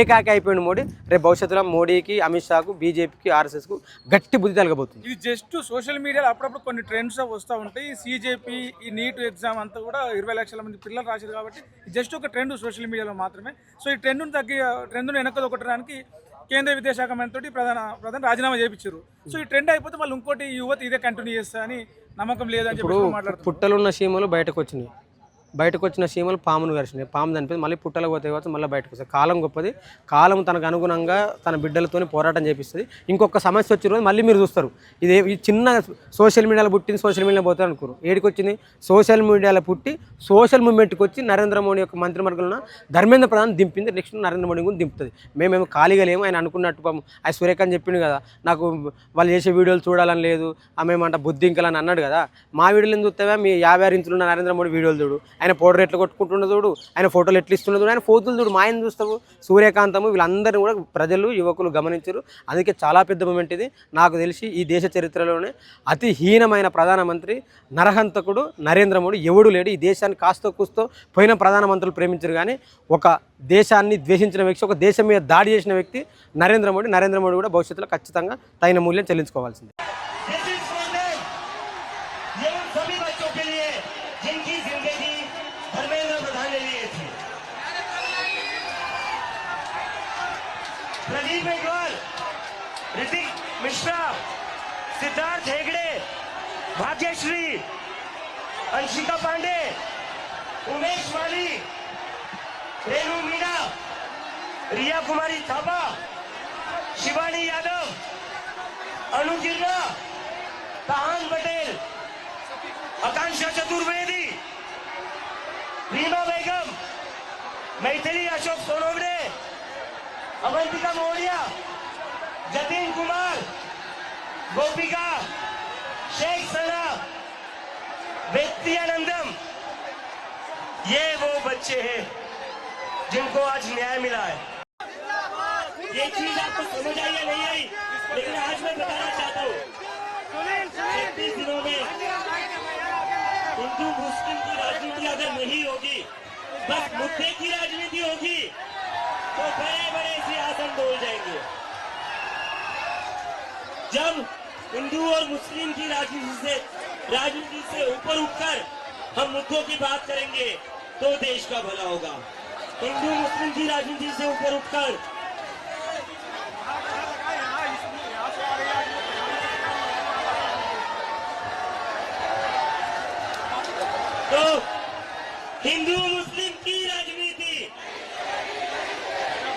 ఏకాకి అయిపోయింది మోడీ. రేపు భవిష్యత్తులో మోడీకి, అమిత్ షాకు, బీజేపీకి, ఆర్ఎస్ఎస్కు గట్టి బుద్ధి తలగబోతుంది. ఇది జస్ట్ సోషల్ మీడియాలో అప్పుడప్పుడు కొన్ని ట్రెండ్స్ వస్తూ ఉంటాయి. సీజేపీ, ఈ నీట్ ఎగ్జామ్ అంతా కూడా 20 లక్షల మంది పిల్లలు రాశారు కాబట్టి జస్ట్ ఒక ట్రెండ్ సోషల్ మీడియాలో మాత్రమే. సో ఈ ట్రెండ్ను వెనకదొక్కడానికి కేంద్ర విద్యాశాఖ మంత్రి ప్రధాని రాజీనామా చేయించారు. సో ఈ ట్రెండ్ అయిపోతే మళ్ళీ ఇంకోటి యువత ఇదే కంటిన్యూ చేస్తా అని నమ్మకం లేదని చెప్పి మాట్లాడుతున్నారు. పుట్టలున్న సీమలు బయటకు వచ్చినాయి, బయటకు వచ్చిన సీమలు పామును కరిచినాయి. పాము చనిపోయింది, మళ్ళీ పుట్టలకు పోతే కావచ్చు, మళ్ళీ బయటకు వస్తాయి. కాలం గొప్పది, కాలం తనకు అనుగుణంగా తన బిడ్డలతోనే పోరాటం చేపిస్తుంది. ఇంకొక సమస్య వచ్చిన రోజు మళ్ళీ మీరు చూస్తారు. ఈ చిన్న సోషల్ మీడియాలో పుట్టింది సోషల్ మీడియాలో పోతారు అనుకోరు. ఏడికి వచ్చింది? సోషల్ మీడియాలో పుట్టి సోషల్ మూవ్మెంట్కి వచ్చి నరేంద్ర మోడీ యొక్క మంత్రివర్గంలో ధర్మేంద్ర ప్రధాన్ దింపింది. నెక్స్ట్ నరేంద్ర మోడీ కూడా దింపుతుంది. మేమేమో ఖాళీగా లేము. ఆయన అనుకున్నట్టు ఆయన సూర్యకాంత్ చెప్పిండు కదా, నాకు వాళ్ళు చేసే వీడియోలు చూడాలని లేదు, ఆమెమంట బుద్ధింకలని అన్నాడు కదా. మా వీడియోలు చూస్తావా? మీ 56 ఇంచులున్న నరేంద్ర మోడీ వీడియోలు చూడు, ఆయన పౌడర్ ఎట్లా కొట్టుకుంటున్న చూడు, ఆయన ఫోటోలు ఎట్లా ఇస్తున్న చూడు, ఆయన ఫోటోలు చూడు, మా ఆయన చూస్తావు. సూర్యకాంతము వీళ్ళందరినీ కూడా ప్రజలు, యువకులు గమనించారు. అందుకే చాలా పెద్ద మూమెంట్ ఇది. నాకు తెలిసి ఈ దేశ చరిత్రలోనే అతి హీనమైన ప్రధానమంత్రి, నరహంతకుడు నరేంద్ర మోడీ. ఎవడు లేడు. ఈ దేశాన్ని కాస్తో కూస్తో పోయిన ప్రధానమంత్రులు ప్రేమించరు, కానీ ఒక దేశాన్ని ద్వేషించిన వ్యక్తి, ఒక దేశం మీద దాడి చేసిన వ్యక్తి నరేంద్ర మోడీ. నరేంద్ర మోడీ కూడా భవిష్యత్తులో ఖచ్చితంగా తగిన మూల్యం చెల్లించుకోవాల్సింది. प्रदीप मेघवाल, ऋतिक मिश्रा, सिद्धार्थ हेगड़े, भाग्यश्री, अंशिका पांडे, उमेश माली, रेणु मीणा, रिया कुमारी थापा, शिवानी यादव, अनु गिर्रा, कहान पटेल, आकांक्षा चतुर्वेदी, रीमा बेगम, मैथिली अशोक सोनवणे, अवंतिका मोरिया, जतिन कुमार, गोपिका, शेख सना, व्यक्तियानंदम, ये वो बच्चे हैं जिनको आज न्याय मिला है। ये चीज आपको समझ आई या नहीं आई, लेकिन आज मैं बताना चाहता हूँ, 36 दिनों में हिंदू मुस्लिम की राजनीति अगर नहीं होगी, बस मुद्दे की राजनीति होगी, तो बड़े बड़े सियासत बोल जाएंगे। जब हिंदू और मुस्लिम की राजनीति से ऊपर उठकर हम मुद्दों की बात करेंगे तो देश का भला होगा। हिंदू मुस्लिम की राजनीति से ऊपर उठकर तो हिंदू मुस्लिम की राजनीति,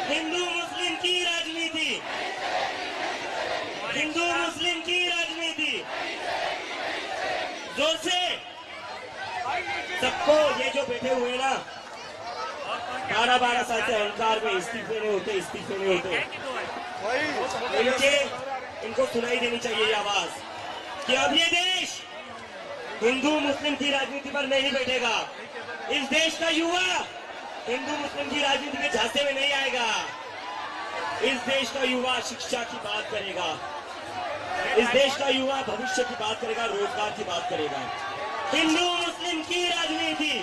हिंदू मुस्लिम की राजनीति, हिंदू मुस्लिम की राजनीति, जोर से सबको, ये जो बैठे हुए ना 12-12 साल से अहंकार में इस्तीफे नहीं होते। इनको सुनाई देनी चाहिए ये आवाज कि अब ये देश हिंदू मुस्लिम की राजनीति पर नहीं बैठेगा। इस देश का युवा हिंदू मुस्लिम की राजनीति के झांसे में नहीं आएगा। इस देश का युवा शिक्षा की बात करेगा, इस देश का युवा भविष्य की बात करेगा, रोजगार की बात करेगा। हिंदू मुस्लिम की राजनीति,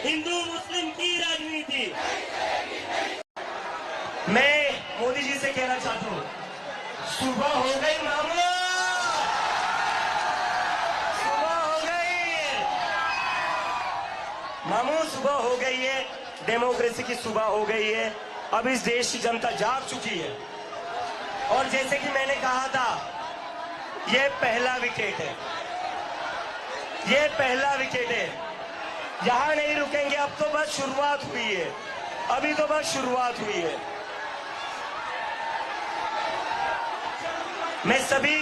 हिंदू मुस्लिम की राजनीति। मैं मोदी जी से कहना चाहता हूं, सुबह हो गई मामू, सुबह हो गई मामू, सुबह हो गई है। डेमोक्रेसी की सुबह हो गई है। अब इस देश की जनता जाग चुकी है। और जैसे कि मैंने कहा था, ये पहला विकेट है, ये पहला विकेट है। यहां नहीं रुकेंगे, अब तो बस शुरुआत हुई है, अभी तो बस शुरुआत हुई है। मैं सभी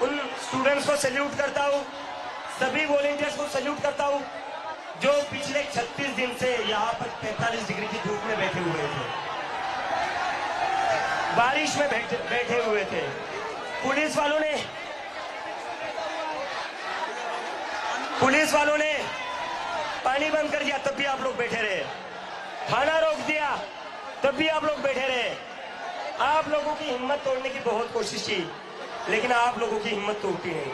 उन स्टूडेंट्स को सैल्यूट करता हूं, सभी वॉलंटियर्स को सैल्यूट करता हूं जो पिछले 36 दिन से यहां पर 45 डिग्री की धूप में बैठे हुए थे, बारिश में बैठे हुए थे। पुलिस वालों ने पानी बंद कर दिया तब भी आप लोग बैठे रहे, थाना रोक दिया तब भी आप लोग बैठे रहे। आप लोगों की हिम्मत तोड़ने की बहुत कोशिश की, लेकिन आप लोगों की हिम्मत टूटी नहीं।